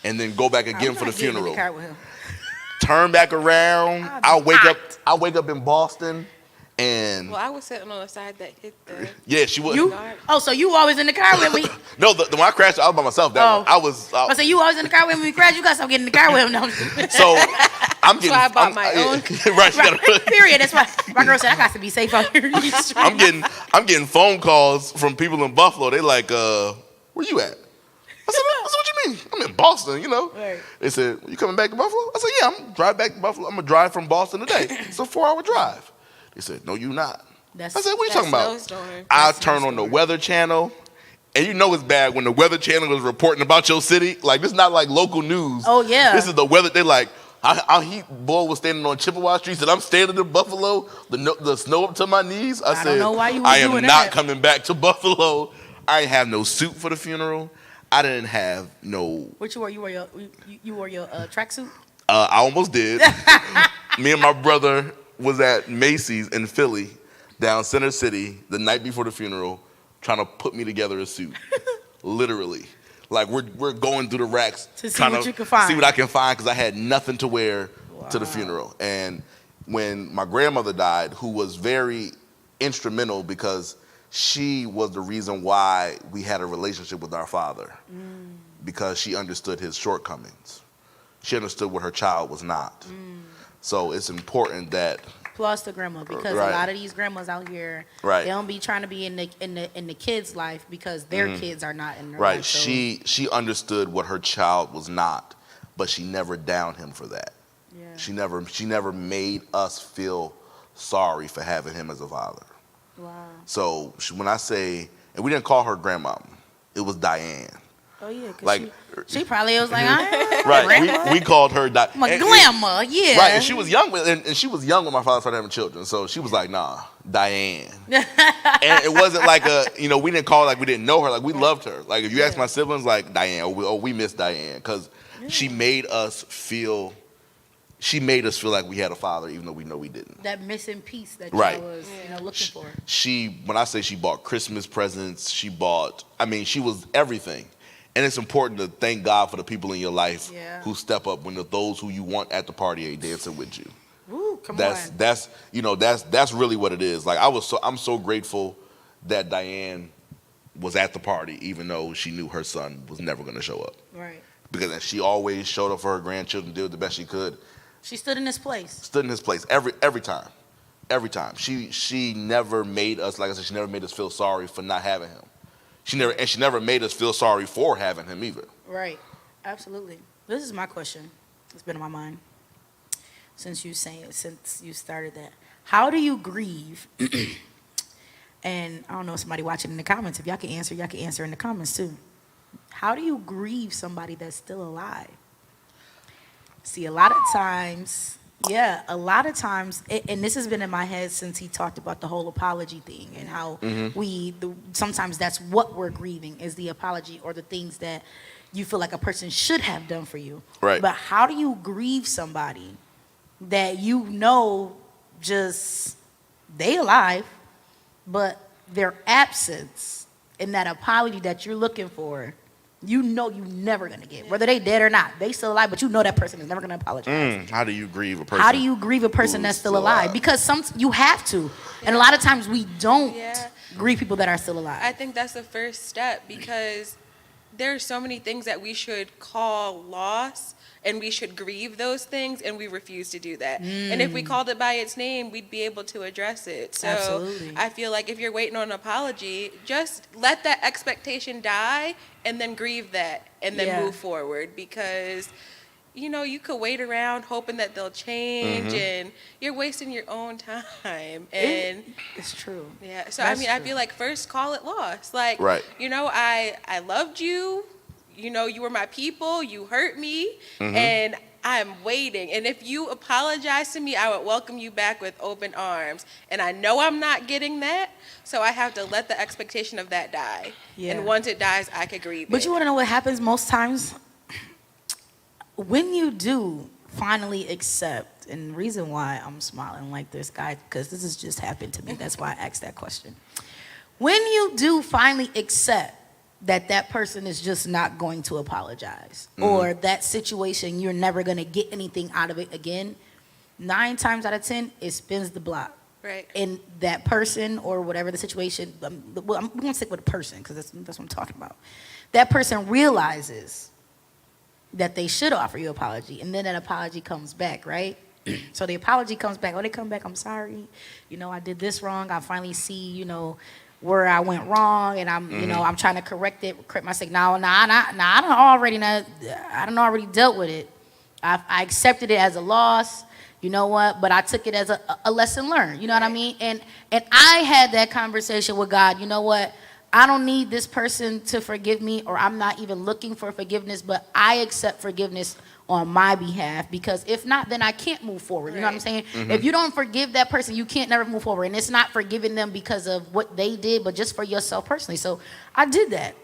and then go back again for the funeral. Turn back around. I wake up in Boston. And I was sitting on the side that hit the. Yeah, she was. So you always in the car with me? No, when I crashed, I was by myself. I was. So you always in the car with me? We crashed. You got to stop getting in the car with him. No. So I'm getting. That's why I bought my own. Right. Period. That's why my girl said I got to be safe out here. I'm getting phone calls from people in Buffalo. They like, where you at? I said, what you mean? I'm in Boston, you know. Right. They said, you coming back to Buffalo? I said, yeah, I'm going to drive back to Buffalo. I'm going to drive from Boston today. It's a 4-hour drive. They said, no, you not. I said, what are you talking about? Snowstorm. I turn on the Weather Channel, and you know it's bad when the Weather Channel is reporting about your city. Like, this is not like local news. Oh, yeah. This is the weather. They're like, our heat boy was standing on Chippewa Street, said, I'm standing in Buffalo, the snow up to my knees. I said, don't know why you were I am doing not that. coming back to Buffalo. I didn't have no suit for the funeral. I didn't have no. What you wore? You wore your tracksuit? I almost did. Me and my brother was at Macy's in Philly, down Center City, the night before the funeral, trying to put me together a suit. Literally. Like, we're going through the racks To see trying what you can find. see what I can find, because I had nothing to wear to the funeral. And when my grandmother died, who was very instrumental because she was the reason why we had a relationship with our father, because she understood his shortcomings. She understood what her child was not. So it's important that Plus the grandma, because Right. a lot of these grandmas out here, Right. they don't be trying to be in the kids' life because their kids are not in their right, life. So, she understood what her child was not, but she never downed him for that. yeah. She never made us feel sorry for having him as a father. Wow. So when I say, and we didn't call her grandma, it was Diane. Oh yeah, cause Like- she probably was like, I Right, grandma. we called her Diane. My grandma, yeah. Right, and she was young, and she was young when my father started having children. So she was like, nah, Diane. And it wasn't like we didn't call her like we didn't know her. Like, we loved her. Like, if you ask my siblings, like, Diane, we miss Diane. Because she made us feel like we had a father, even though we know we didn't. That missing piece that Right. y'all was, looking for. When I say she bought Christmas presents, she was everything. And it's important to thank God for the people in your life Yeah. who step up when those who you want at the party ain't dancing with you. Woo, come That's on. that's really what it is. Like, I'm so grateful that Diane was at the party, even though she knew her son was never going to show up. Right. Because she always showed up for her grandchildren, did the best she could, She stood in this place. stood in his place every time. Every time. She never made us, like I said, she never made us feel sorry for not having him. She never made us feel sorry for having him either. Right. Absolutely. This is my question. It's been on my mind since you started that. How do you grieve? And I don't know, somebody watching in the comments, if y'all can answer in the comments too. How do you grieve somebody that's still alive? See, a lot of times, and this has been in my head since he talked about the whole apology thing and how sometimes that's what we're grieving is the apology or the things that you feel like a person should have done for you. Right. But how do you grieve somebody that just they alive, but their absence in that apology that you're looking for, you're never gonna get, whether they dead or not. They still alive, but that person is never gonna apologize. How do you grieve a person? How do you grieve a person that's still alive? Because you have to, and a lot of times we don't grieve people that are still alive. I think that's the first step, because there are so many things that we should call loss and we should grieve those things, and we refuse to do that. And if we called it by its name, we'd be able to address it. So Absolutely. I feel like if you're waiting on an apology, just let that expectation die and then grieve that and then move forward, because you could wait around hoping that they'll change, and you're wasting your own time. And It's true. yeah, so That's I true. feel like first call it loss. Like, Right. I loved you. You were my people. You hurt me, and I'm waiting. And if you apologize to me, I would welcome you back with open arms. And I know I'm not getting that, so I have to let the expectation of that die. Yeah. And once it dies, I could grieve But it. you want to know what happens most times? When you do finally accept, and the reason why I'm smiling like this, guy, because this has just happened to me. That's why I asked that question. When you do finally accept that person is just not going to apologize, or that situation, you're never going to get anything out of it again, 9 times out of 10, it spins the block. Right. And that person, or whatever the situation, I'm going to stick with a person because that's what I'm talking about. That person realizes that they should offer you an apology, and then that apology comes back, right? So the apology comes back. Oh, they come back, I'm sorry. I did this wrong. I finally see, where I went wrong, and I'm, you know, I'm trying to correct my mistake. I don't already dealt with it. I accepted it as a loss, you know what? But I took it as a lesson learned, you know what I mean? And I had that conversation with God. You know what? I don't need this person to forgive me, or I'm not even looking for forgiveness, but I accept forgiveness on my behalf, because if not, then I can't move forward. You know what I'm saying? If you don't forgive that person, you can't never move forward. And it's not forgiving them because of what they did, but just for yourself personally. So I did that.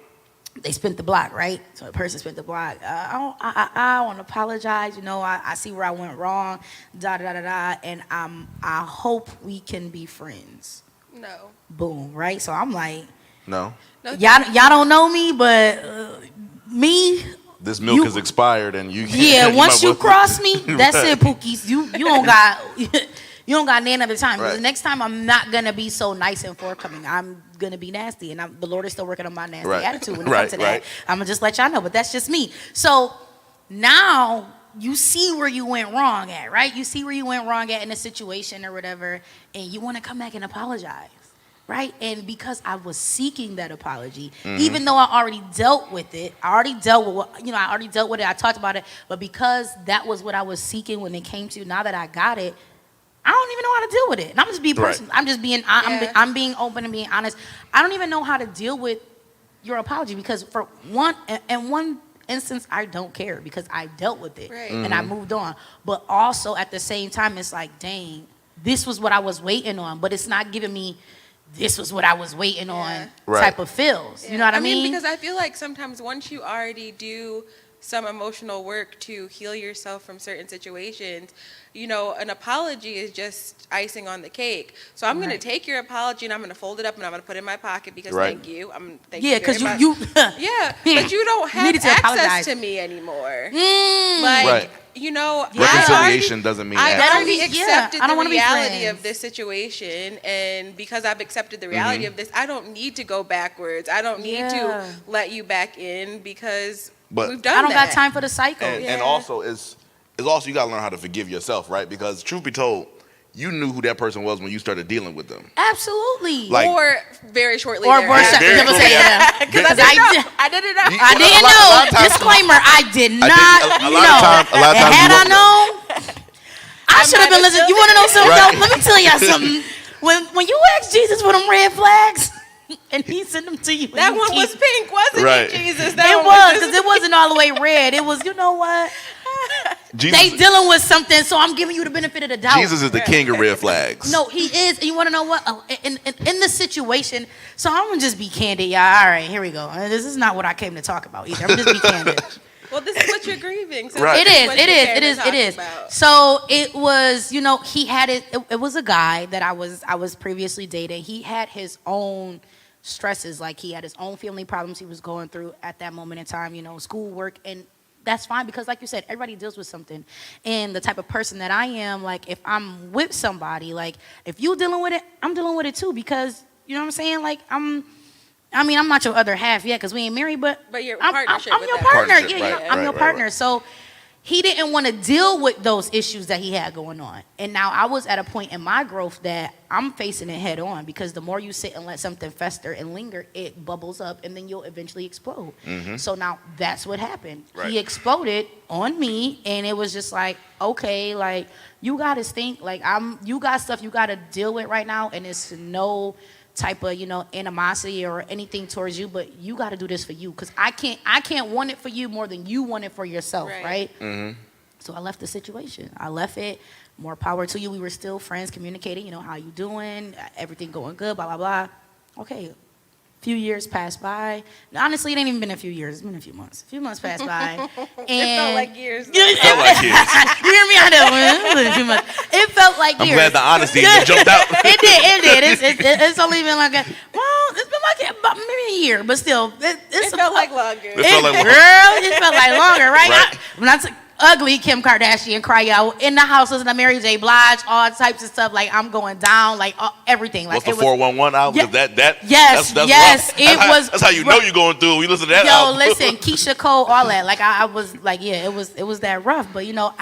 They spent the block, right? So the person spent the block. I want to apologize. You know, I see where I went wrong, and I hope we can be friends. No. Boom, right? So I'm like, No. y'all don't know me, but me. This milk is expired, and you. Yeah, you once you cross me, that's Right. it, Pookies. You don't got you don't got none other time. Right. The next time I'm not gonna be so nice and forthcoming. I'm gonna be nasty, and the Lord is still working on my nasty attitude when it comes to that. I'm gonna just let y'all know, but that's just me. So now you see where you went wrong at, right? You see where you went wrong at in a situation or whatever, and you want to come back and apologize. Right? And because I was seeking that apology, even though I already dealt with it, I already dealt with it, I talked about it, but because that was what I was seeking when it came to, now that I got it, I don't even know how to deal with it. And I'm just being personal. I'm just being, I'm being open and being honest. I don't even know how to deal with your apology, because for one instance, I don't care, because I dealt with it and I moved on. But also at the same time, it's like, dang, this was what I was waiting on, but it's not giving me this was what I was waiting on type of feels. You know what I mean? Because I feel like sometimes once you already do some emotional work to heal yourself from certain situations, you know, an apology is just icing on the cake. So I'm going to take your apology and I'm going to fold it up and I'm going to put it in my pocket, because thank you. Thank you very much. Yeah, but you don't have access to me anymore. You know, reconciliation doesn't mean I access. already accepted the reality of this situation, and because I've accepted the reality of this, I don't need to go backwards. I don't need to let you back in, because we've done that. I don't got time for the cycle. And also, it's also you got to learn how to forgive yourself, right? Because truth be told, you knew who that person was when you started dealing with them. Absolutely. Like, or very shortly or thereafter. Because I didn't know. I didn't know. Disclaimer, I did not know. A lot of times had I known, I should have been listening. You want to know something? Right. No, let me tell y'all something. When you ask Jesus for them red flags, and he sent them to you. That one was pink, wasn't it, Jesus? It was, because it wasn't all the way red. It was, you know what? They dealing with something, so I'm giving you the benefit of the doubt. Jesus is the king of red flags. No, he is. And you want to know what? In this situation, so I'm going to just be candid, y'all. All right, here we go. This is not what I came to talk about either. I'm just be candid. Well, this is what you're grieving. So Right. It is. So it was, you know, he had it. It was a guy that I was previously dating. He had his own stresses, like he had his own family problems he was going through at that moment in time, you know, school, work, and that's fine, because like you said, everybody deals with something. And the type of person that I am, like if I'm with somebody, like if you dealing with it, I'm dealing with it too, because you know what I'm saying? Like I'm not your other half yet, because we ain't married, but your I'm partnership. your partner. Partnership, Yeah, right, I'm your right, partner. right. So he didn't want to deal with those issues that he had going on. And now I was at a point in my growth that I'm facing it head on, because the more you sit and let something fester and linger, it bubbles up and then you'll eventually explode. So now that's what happened. Right. He exploded on me, and it was just like, okay, like you got to think, like you got stuff you got to deal with right now, and it's no type of, you know, animosity or anything towards you, but you got to do this for you, because I can't want it for you more than you want it for yourself, right? So I left the situation. I left it. More power to you. We were still friends, communicating, you know, how you doing, everything going good, blah blah blah. Okay, few years passed by. Honestly, it ain't even been a few years. It's been a few months. A few months passed by. And It felt like years. It felt like years. You hear me on that one? It was a few months. It felt like I'm years. glad the honesty jumped out. It did. It's only been like it's been like about maybe a year, but still, It felt like longer. It felt like it felt like longer, right? Right. When I took ugly Kim Kardashian cry out in the house, listening to Mary J. Blige, all types of stuff. Like I'm going down, like everything. Like What's the 411 album? Yeah. That's Yes, rough. it That's how you know you're going through. We listen to that Yo, album. listen, Keisha Cole, all that. Like I was like, yeah, it was that rough. But you know,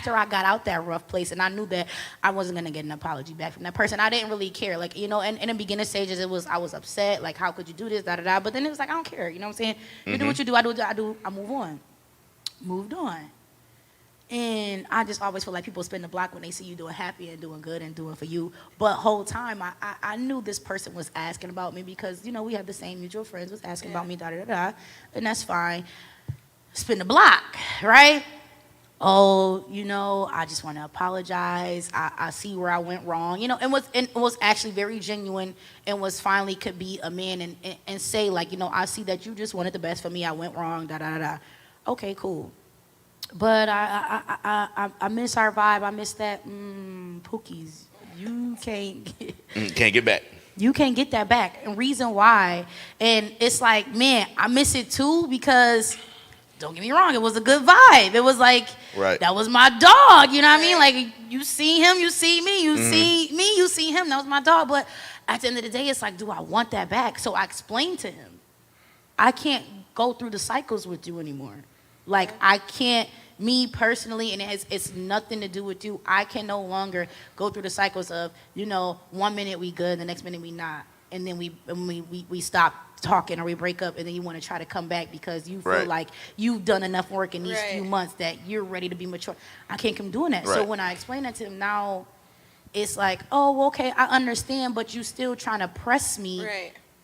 after I got out that rough place and I knew that I wasn't going to get an apology back from that person, I didn't really care. Like, you know, and in the beginning stages, I was upset. Like, how could you do this, da-da-da. But then it was like, I don't care. You know what I'm saying? You do what you do, I do what I do. I move on. Moved on. And I just always feel like people spin the block when they see you doing happy and doing good and doing for you. But whole time, I knew this person was asking about me because, you know, we have the same mutual friends, was asking about me, da-da-da-da. And that's fine. Spin the block, right? Oh, you know, I just want to apologize. I see where I went wrong. You know, it was actually very genuine and was finally could be a man and say, like, you know, I see that you just wanted the best for me. I went wrong, da-da-da-da. Okay, cool. But I miss our vibe. I miss that Pookies. You can't Can't get back. You can't get that back. And reason why, and it's like, man, I miss it too because don't get me wrong, it was a good vibe. It was like that was my dog. You know what I mean? Like you see him, you see me, you see me, you see him. That was my dog. But at the end of the day, it's like, do I want that back? So I explained to him, I can't go through the cycles with you anymore. Like, I can't, me personally, and it's nothing to do with you, I can no longer go through the cycles of, you know, 1 minute we good, the next minute we not. And then we stop talking or we break up, and then you want to try to come back because you feel like you've done enough work in these few months that you're ready to be mature. I can't keep doing that. So when I explain that to him now, it's like, oh, okay, I understand, but you still trying to press me.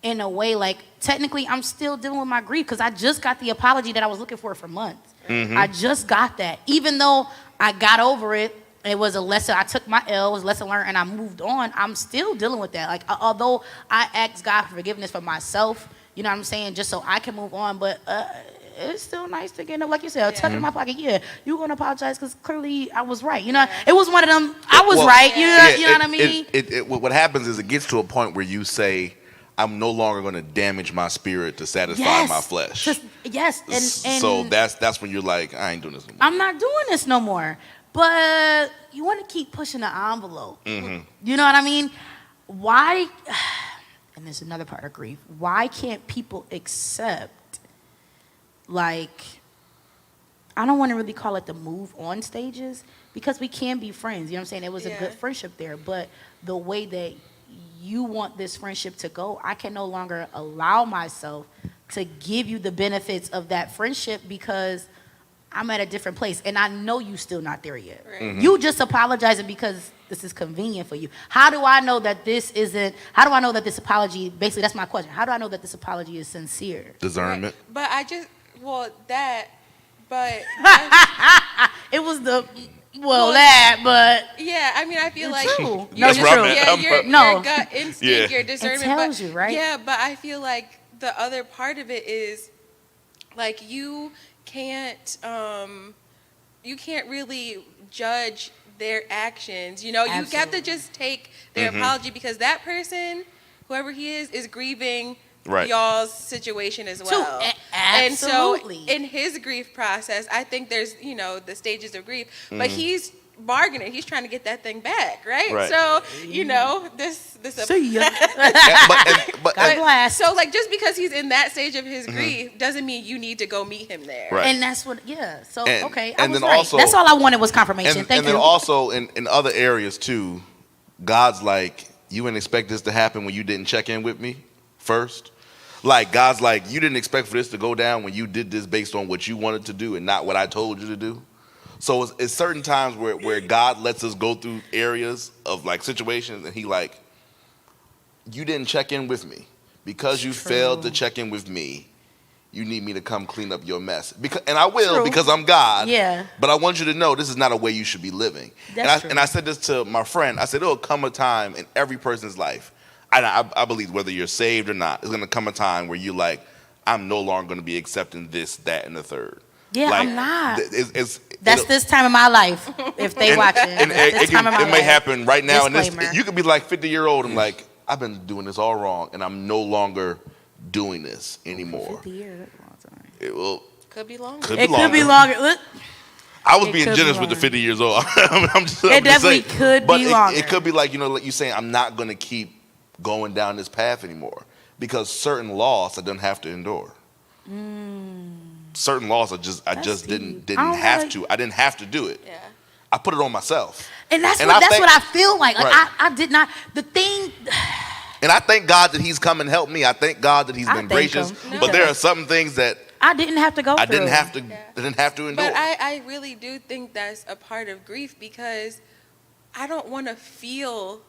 In a way, like, technically, I'm still dealing with my grief because I just got the apology that I was looking for months. I just got that. Even though I got over it, it was a lesson. I took my L, it was a lesson learned, and I moved on. I'm still dealing with that. Like, although I asked God for forgiveness for myself, you know what I'm saying, just so I can move on, but it's still nice to get up, like you said, tuck in my pocket. Yeah, you're going to apologize because clearly I was right. You know, it was one of them, I was right. You know what I mean? What happens is it gets to a point where you say, I'm no longer going to damage my spirit to satisfy my flesh. And so that's when you're like, I ain't doing this no more. I'm not doing this no more. But you want to keep pushing the envelope. You know what I mean? Why, and there's another part of grief, why can't people accept, like, I don't want to really call it the move on stages, because we can be friends. You know what I'm saying? It was a good friendship there. But the way that you want this friendship to go, I can no longer allow myself to give you the benefits of that friendship because I'm at a different place and I know you still not there yet. You just apologizing because this is convenient for you. How do I know that this apology, basically that's my question. How do I know that this apology is sincere? Discernment. But it was the but yeah, I mean, I feel like true. Your No. gut instinct, your discernment, it tells you, right? Yeah, but I feel like the other part of it is like you can't really judge their actions. You know, you have to just take their apology because that person, whoever he is grieving y'all's situation as well. Absolutely. And so in his grief process, I think there's, you know, the stages of grief, but he's bargaining. He's trying to get that thing back, right? So, you know, this See ya. so like just because he's in that stage of his grief doesn't mean you need to go meet him there. And that's what so okay, I and was then right. also, that's all I wanted was confirmation. Thank you. And then also in other areas too, God's like, you didn't expect this to happen when you didn't check in with me first. Like, God's like, you didn't expect for this to go down when you did this based on what you wanted to do and not what I told you to do. So it's certain times where God lets us go through areas of like situations and he like, you didn't check in with me. Because you failed to check in with me, you need me to come clean up your mess. And I will because I'm God. Yeah. But I want you to know this is not a way you should be living. And I said this to my friend. I said, it'll come a time in every person's life. I believe whether you're saved or not, it's going to come a time where you're like, I'm no longer going to be accepting this, that, and the third. Yeah, like, I'm not. That's this time of my life. If they watching, it may happen right now. Disclaimer. And you could be like 50-year-old and like, I've been doing this all wrong, and I'm no longer doing this anymore. 50 years, that's a long time. It will. Could be longer. Could be longer. Look. I was being generous with the 50 years old. It definitely could be longer. It could be like, you know, like you're saying, I'm not going to keep going down this path anymore because certain loss I didn't have to endure. Certain laws I just didn't have to. I didn't have to do it. Yeah. I put it on myself. And that's And what I think- what I feel like. Like Right. I did not. The thing. And I thank God that he's come and helped me. I thank God that he's I been thank gracious. him. But there are some things that I didn't have to go I through. didn't have to endure. But I really do think that's a part of grief because I don't want to feel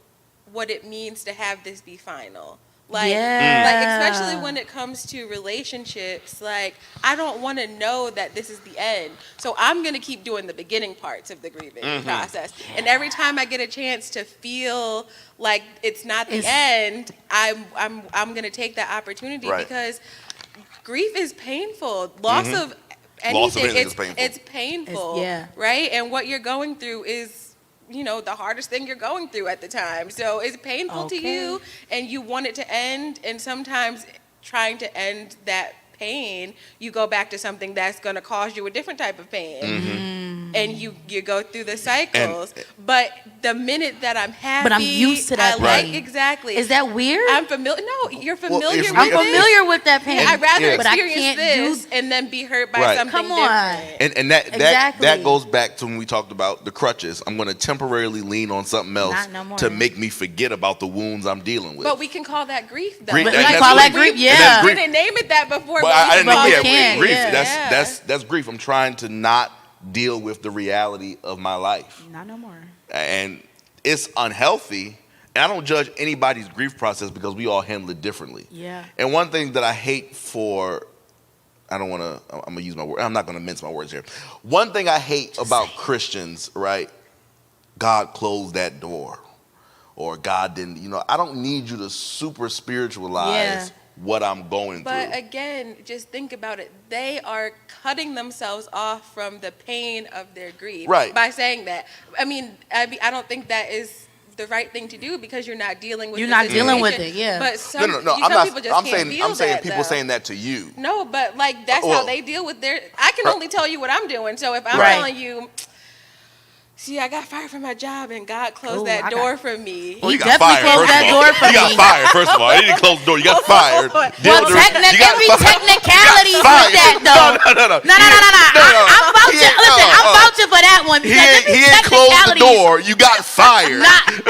what it means to have this be final. Like, especially when it comes to relationships, like, I don't want to know that this is the end. So I'm going to keep doing the beginning parts of the grieving process. And every time I get a chance to feel like it's not the end, I'm going to take that opportunity because grief is painful. Loss of anything, is painful. it's painful, right? And what you're going through is, you know, the hardest thing you're going through at the time. So it's painful to you and you want it to end. And sometimes trying to end that pain, you go back to something that's going to cause you a different type of pain. And you go through the cycles. But the minute that I'm happy, But I'm used to that like pain. exactly. Is that weird? I'm familiar. No, you're familiar with I'm this. familiar with that pain. I'd rather but I experience can't this and then be hurt by Right. something Come on. different. And that Exactly. goes back to when we talked about the crutches. I'm going to temporarily lean on something else Not no more. to make me forget about the wounds I'm dealing with. But we can call that grief, though. Grief, But that- we that's call that grief. grief, And that's yeah. We grief. didn't name it that before, But but I we didn't can know. call Yeah, it can, grief. yeah. That's grief. I'm trying to not deal with the reality of my life, Not no more. and it's unhealthy. And I don't judge anybody's grief process because we all handle it differently. Yeah. And one thing that I hate for, I don't want to. I'm gonna use my word. I'm not gonna mince my words here. One thing I hate about Christians, right? God closed that door, or God didn't. You know, I don't need you to super spiritualize what I'm going But through. again, just think about it. They are cutting themselves off from the pain of their grief Right. by saying that. I mean, I don't think that is the right thing to do because you're not dealing with You're the not dealing with situation. it, yeah. But some, No. some I'm not. people just I'm can't saying. feel I'm saying that, people though. saying that to you. No, but like that's Well- how they deal with their. I can only tell you what I'm doing. So if I'm Right. telling you, see, I got fired from my job and God closed Ooh, that I door for me. Well, He you got definitely fired, closed first that of all. door for You got me. fired, first of all. He didn't close the door. You got fired. Well, Deal with it. You got there be fired. technicalities Fired. with that, though. No. No. I'm vouching. Listen, I'm vouching for that one He because there be ain't closed the technicalities. door. You got fired.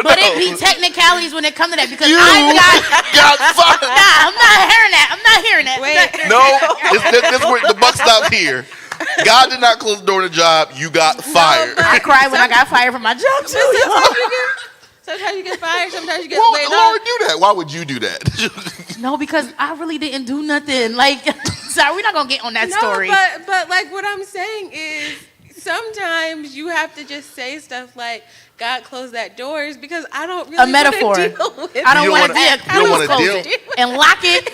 But it be technicalities when it comes to that because You I got fired. I'm not hearing that. I'm not hearing that. Wait. No, this where the buck stopped here. God did not close the door to the job. You got fired. but- I cried when I got fired from my job too. Sometimes you get fired. Sometimes you get Why laid would off. do that? Why would you do that? No, because I really didn't do nothing. Like, sorry, we're not gonna get on that No, story. but like what I'm saying is sometimes you have to just say stuff like God closed that doors because I don't really A metaphor. wanna deal with I don't You want don't to wanna- you don't wanna close deal- it and lock it.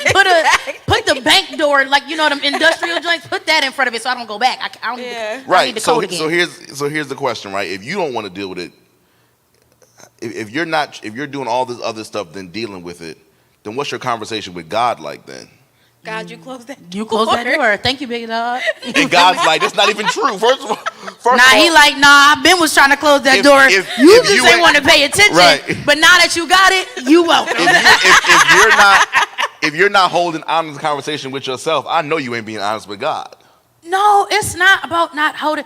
Put the bank door, like you know them industrial joints. Put that in front of it so I don't go back. I don't. Yeah. I need the So code again. here's the question, right? If you don't want to deal with it, if you're doing all this other stuff, then dealing with it, then what's your conversation with God like then? God, you closed that You close that door. Thank you, big dog. And God's like, that's not even true. First of all, Nah, he like, nah, Ben was trying to close that If- door. if- you if just you ain't ain't- want to pay attention. Right. But now that you got it, you welcome. if you're not holding honest conversation with yourself, I know you ain't being honest with God. No, it's not about not holding.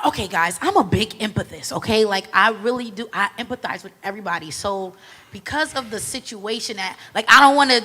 Okay, guys, I'm a big empathist, okay? Like, I really do. I empathize with everybody. So, because of the situation that, like, I don't want to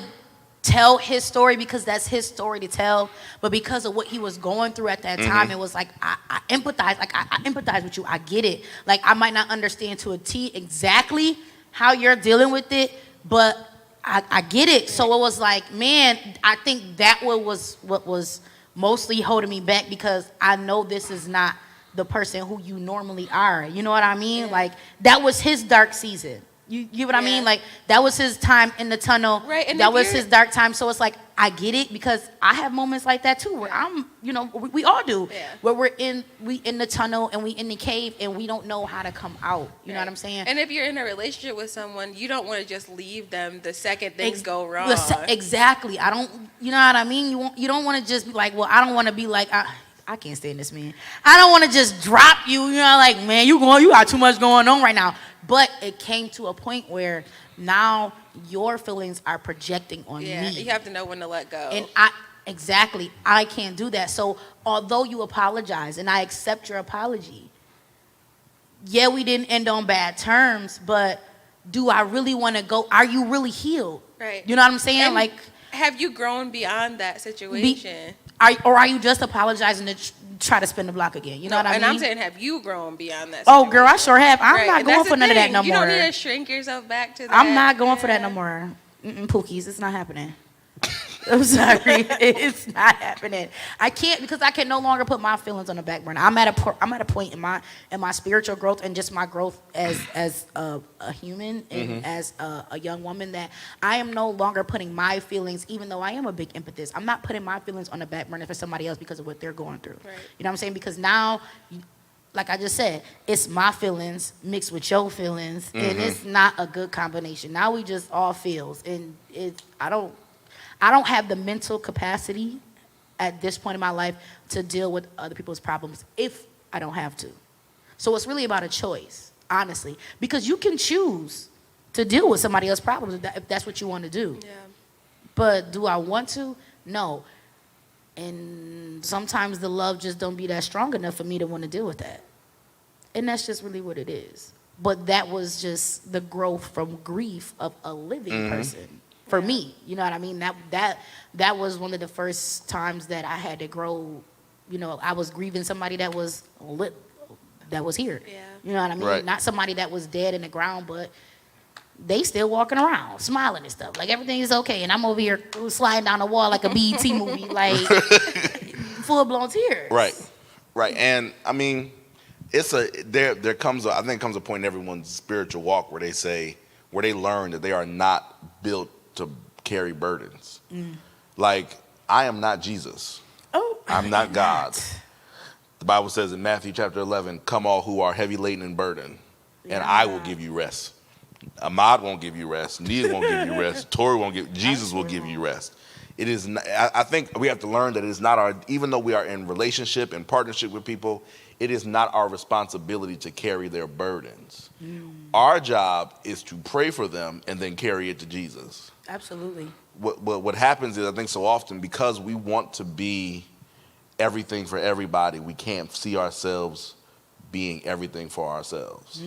tell his story because that's his story to tell, but because of what he was going through at that time, it was like, I empathize. Like, I empathize with you. I get it. Like, I might not understand to a T exactly how you're dealing with it, but I get it. So, it was like, man, I think that was what was mostly holding me back because I know this is not the person who you normally are. You know what I mean? Yeah. Like, that was his dark season. You get what I mean? Yeah. Like, that was his time in the tunnel. Right, and that if was you're- his dark time. So it's like, I get it because I have moments like that too where I'm, you know, we all do. Yeah. Where we in the tunnel and we in the cave and we don't know how to come out. You know what I'm saying? And if you're in a relationship with someone, you don't want to just leave them the second things go wrong. Exactly. I don't. You know what I mean? You don't want to just be like, well, I don't want to be like, I can't stand this man. I don't want to just drop you. You know, like, man, you got too much going on right now. But it came to a point where now your feelings are projecting on Yeah, me. you have to know when to let go. And I can't do that. So although you apologize and I accept your apology, yeah, we didn't end on bad terms, but do I really want to go? Are you really healed? Right. You know what I'm saying? And like, have you grown beyond that situation? are you just apologizing to try to spin the block again? You know what I mean? And I'm saying, have you grown beyond that Oh, situation? girl, I sure have. I'm Right, not and going that's for the none of that thing. no You more. don't need to shrink yourself back to that. I'm not going for that no more. Pookies, it's not happening. I'm sorry, it's not happening. I can't, because I can no longer put my feelings on the back burner. I'm at a point in my spiritual growth and just my growth as a human and as a young woman, that I am no longer putting my feelings, even though I am a big empathist, I'm not putting my feelings on the back burner for somebody else because of what they're going through. Right. You know what I'm saying? Because now, like I just said, it's my feelings mixed with your feelings, and it's not a good combination. Now we just all feels, and I don't have the mental capacity at this point in my life to deal with other people's problems if I don't have to. So it's really about a choice, honestly, because you can choose to deal with somebody else's problems if that's what you want to do. Yeah. But do I want to? No. And sometimes the love just don't be that strong enough for me to want to deal with that. And that's just really what it is. But that was just the growth from grief of a living person. For me, you know what I mean? That was one of the first times that I had to grow. You know, I was grieving somebody that was here. Yeah. You know what I mean? Right. Not somebody that was dead in the ground, but they still walking around, smiling and stuff. Like, everything is okay. And I'm over here sliding down the wall like a BET movie, like full-blown tears. Right. And I mean, there comes a point in everyone's spiritual walk where they learn that they are not built to carry burdens. Like, I am not Jesus. Oh, I'm not God. The Bible says in Matthew chapter 11, come all who are heavy laden and burdened, and I will give you rest. Ahmad won't give you rest. Nia won't give you rest. Tori won't give. Jesus will give you rest. It is. I think we have to learn that it is not our. Even though we are in relationship and partnership with people, it is not our responsibility to carry their burdens. Our job is to pray for them and then carry it to Jesus. Absolutely. What happens is, I think so often, because we want to be everything for everybody, we can't see ourselves being everything for ourselves.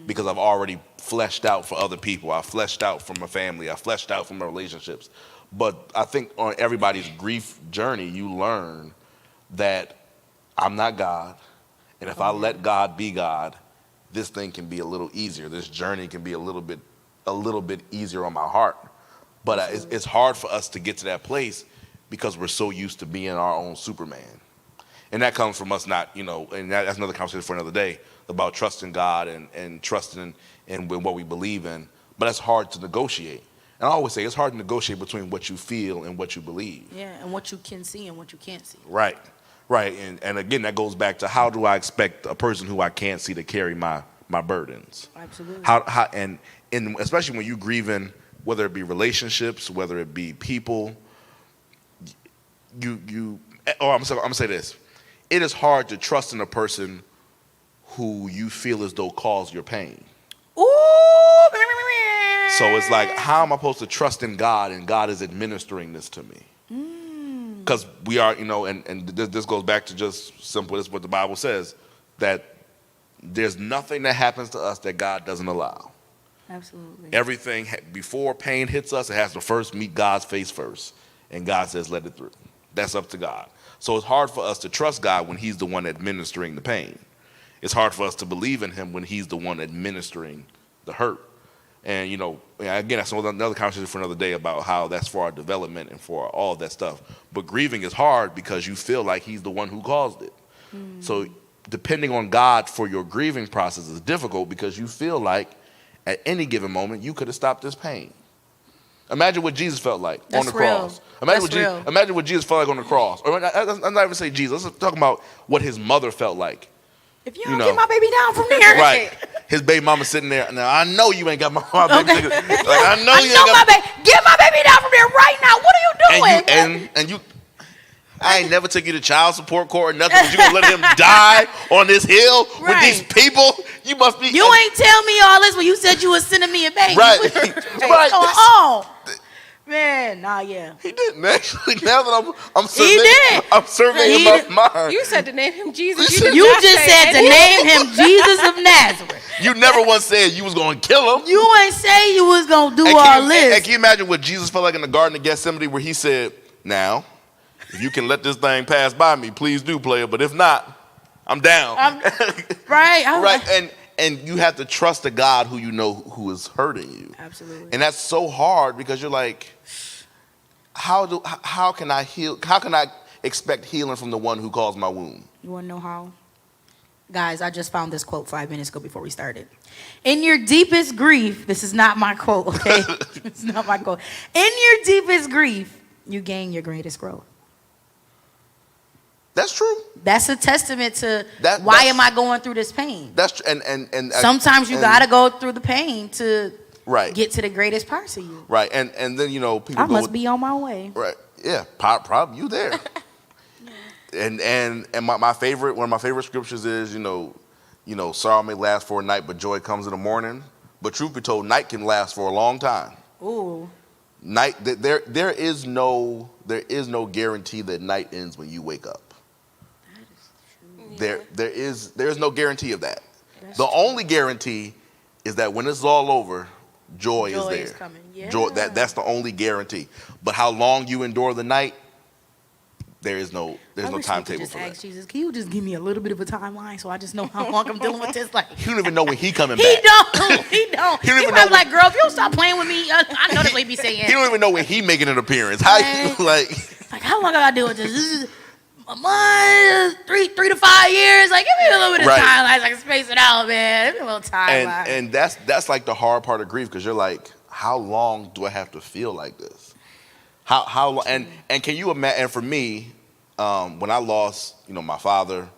Because I've already fleshed out for other people. I've fleshed out for my family. I've fleshed out for my relationships. But I think on everybody's grief journey, you learn that I'm not God. And if I let God be God, this thing can be a little easier. This journey can be a little bit easier on my heart. But it's hard for us to get to that place because we're so used to being our own Superman. And that comes from us not, and that's another conversation for another day, about trusting God and trusting in what we believe in. But that's hard to negotiate. And I always say it's hard to negotiate between what you feel and what you believe. Yeah, and what you can see and what you can't see. Right. And again, that goes back to, how do I expect a person who I can't see to carry my burdens? Absolutely. How and especially when you grieving, whether it be relationships, whether it be people, I'm gonna say this. It is hard to trust in a person who you feel as though caused your pain. Ooh. So it's like, how am I supposed to trust in God and God is administering this to me? Because we are, and this goes back to just simple, this is what the Bible says, that there's nothing that happens to us that God doesn't allow. Absolutely. Everything, before pain hits us, it has to first meet God's face first. And God says, let it through. That's up to God. So it's hard for us to trust God when he's the one administering the pain. It's hard for us to believe in him when he's the one administering the hurt. And, again, that's another conversation for another day about how that's for our development and for all of that stuff. But grieving is hard because you feel like he's the one who caused it. So depending on God for your grieving process is difficult because you feel like at any given moment you could have stopped this pain. Imagine what Jesus felt like on the cross. Imagine what Jesus felt like on the cross. Or I'm not even saying Jesus. Let's talk about what his mother felt like. If you don't get my baby down from there. Right. His baby mama sitting there. Now, I know you ain't got my baby. Okay. I know you ain't got my baby. Get my baby down from there right now. What are you doing? And you, I ain't never took you to child support court or nothing, but you gonna let him die on this hill with these people? You must be. You ain't tell me all this when you said you was sending me a baby. Right. What's going on? Man, nah, yeah. He didn't actually. Now that I'm serving, He did. I'm serving He him did. up mine. You said to name him Jesus. You just said to name him Jesus of Nazareth. You never once said you was going to kill him. You ain't say you was gonna do And all and this. can you imagine what Jesus felt like in the Garden of Gethsemane, where he said, "Now, if you can let this thing pass by me, please do, player. But if not, I'm down." Right. Right. And you have to trust the God who you know who is hurting you. Absolutely. And that's so hard because you're like, how can I heal? How can I expect healing from the one who caused my wound? You want to know how? Guys, I just found this quote 5 minutes ago before we started. In your deepest grief, this is not my quote, okay? It's not my quote. In your deepest grief, you gain your greatest growth. That's true. That's a testament to Why why am I going through this pain? That's and Sometimes you gotta go through the pain to get to the greatest parts of you. Right, and then people. I must be on my way. Right, yeah, probably you there. And my favorite, one of my favorite scriptures is sorrow may last for a night, but joy comes in the morning. But truth be told, night can last for a long time. Ooh. Night, there is no guarantee that night ends when you wake up. There is no guarantee of that. The only guarantee is that when it's all over, joy is there. Is coming. Yeah. Joy, that's the only guarantee. But how long you endure the night, there's no timetable just for ask that. Jesus, can you just give me a little bit of a timeline so I just know how long I'm dealing with this? Like, He don't even know when he coming he back. don't. He don't He even probably know like, girl, if you don't stop playing with me, I know that's what he be saying. He don't even know when he making an appearance. How Right. like how long I gotta deal with this? This is a month, 3 to 5 years. Like, give me a little bit of Right. time. Like, space it out, man. Give me a little time. and that's like the hard part of grief, because you're like, how long do I have to feel like this? How long? And can you imagine? And for me, when I lost, my father,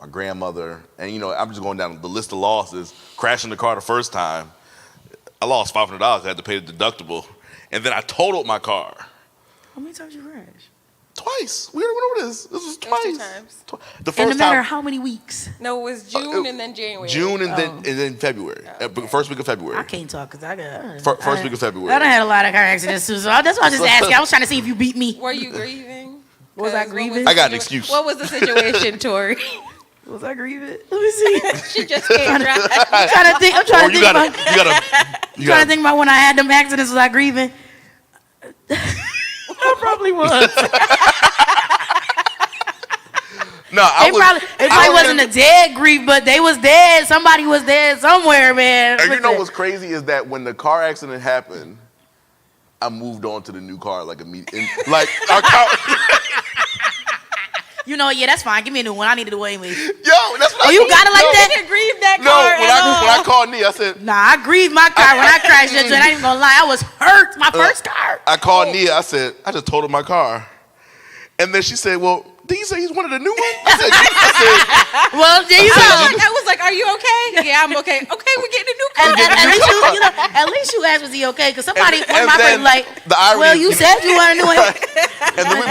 my grandmother, and I'm just going down the list of losses. Crashing the car the first time, I lost $500. I had to pay the deductible, and then I totaled my car. How many times you crashed? Twice. We already went over this. This was twice. 2 times. The first And no matter time, how many weeks. No, it was June and then January. June and then February. First week of February. I can't talk because I got. First week of February. I done had a lot of car accidents too, so that's why I was just asking. I was trying to see if you beat me. Were you grieving? Was I grieving? I got an excuse. What was the situation, Tori? Was I grieving? Let me see. She just can't drive. I'm trying to think. I'm trying to think about. You Trying to think about when I had them accidents. Was I grieving? I probably was. No, It probably wasn't a dead grief, but they was dead. Somebody was dead somewhere, man. And you know what's crazy is that when the car accident happened, I moved on to the new car like immediately. Like our car. Yeah, that's fine. Give me a new one. I needed a way anyway. Yo, that's what You got it like that? You didn't grieve that No, car when I called Nee, I said. Nah, I grieved my car when I crashed that joint. I ain't even gonna lie. I was hurt. My first car. I called Nia. I said, I just totaled my car. And then she said, well, did you say he's one of the new ones? I said, Well, there you go. I was like, are you okay? Yeah, I'm okay. Okay, we're getting a new car. At least you asked, was he okay? Because one of my then friends like, the irony well, is- you said you want a new one. and then we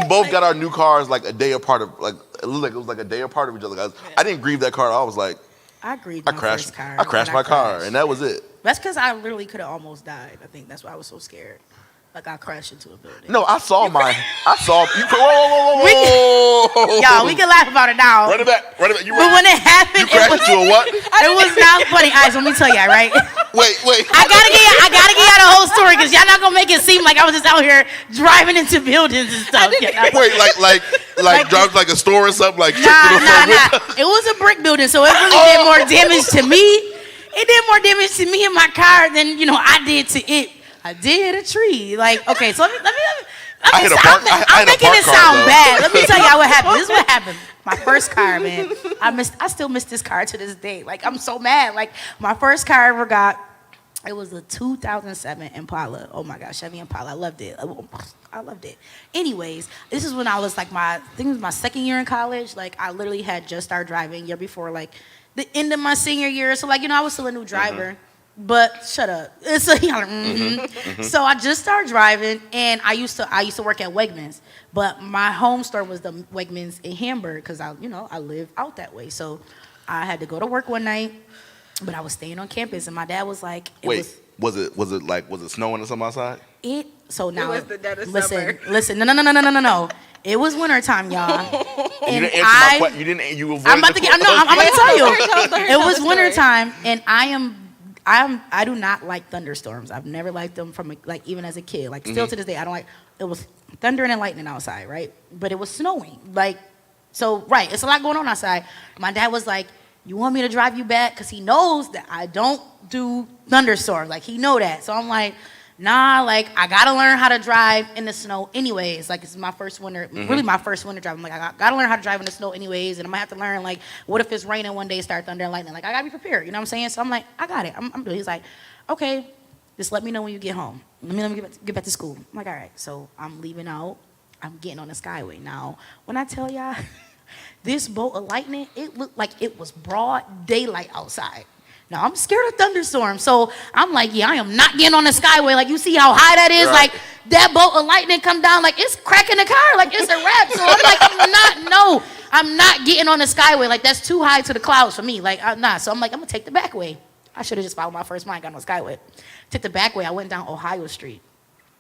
both got our new cars like a day apart of it looked like it was like a day apart of each other. I didn't grieve that car. I was like, I grieved I my crashed. first car. I crashed my car, and that was it. That's because I literally could have almost died. I think that's why I was so scared. Like I crashed into a building. No, I saw you. Whoa. Y'all, we can laugh about it now. Run it back. You But when it happened, crashed into a what? It was not funny. All right, so let me tell y'all, right? Wait. I gotta get y'all the whole story because y'all not gonna make it seem like I was just out here driving into buildings and stuff. Wait, like dropped like a store or something, like Nah. It was a brick building, so it really did more damage to me. It did more damage to me and my car than I did to it. I did hit a tree. Like, okay, so let me. I'm making it sound bad. Let me tell y'all what happened. This is what happened. My first car, man. I still miss this car to this day. Like, I'm so mad. Like, my first car I ever got, it was a 2007 Impala. Oh my gosh, Chevy Impala. I loved it. Anyways, this is when I was like I think it was my second year in college. Like, I literally had just started driving year before, like the end of my senior year. So, like, I was still a new driver. Mm-hmm. But shut up. So, So I just started driving, and I used to work at Wegmans, but my home store was the Wegmans in Hamburg because I live out that way. So I had to go to work one night, but I was staying on campus, and my dad was like, was it snowing or something outside? So now, was the dead of listen, summer. no. It was wintertime, y'all. You And didn't answer my question. You didn't. You avoided I'm about to get. I'm about to tell you. Let her It tell was the story. wintertime, and I do not like thunderstorms. I've never liked them from like even as a kid. Like still to this day, I don't like. It was thundering and lightning outside, right? But it was snowing. Like, so right, it's a lot going on outside. My dad was like, "You want me to drive you back?" Because he knows that I don't do thunderstorms. Like he know that. So I'm like, nah, like I gotta learn how to drive in the snow anyways. Like it's my first winter, really my first winter drive. I'm like, I gotta learn how to drive in the snow anyways, and I'm gonna have to learn like, what if it's raining one day, start thunder and lightning? Like I gotta be prepared, you know what I'm saying? So I'm like, I got it. I'm doing. He's like, okay, just let me know when you get home. Let me get back to school. I'm like, all right. So I'm leaving out. I'm getting on the Skyway now. When I tell y'all, this bolt of lightning, it looked like it was broad daylight outside. Now, I'm scared of thunderstorms, so I'm like, yeah, I am not getting on the Skyway. Like, you see how high that is? Right. Like, that bolt of lightning come down, like, it's cracking the car. Like, it's a wrap. So I'm like, I'm not getting on the Skyway. Like, that's too high to the clouds for me. Like, I'm not. So I'm like, I'm going to take the back way. I should have just followed my first mind, got on the Skyway. Took the back way. I went down Ohio Street.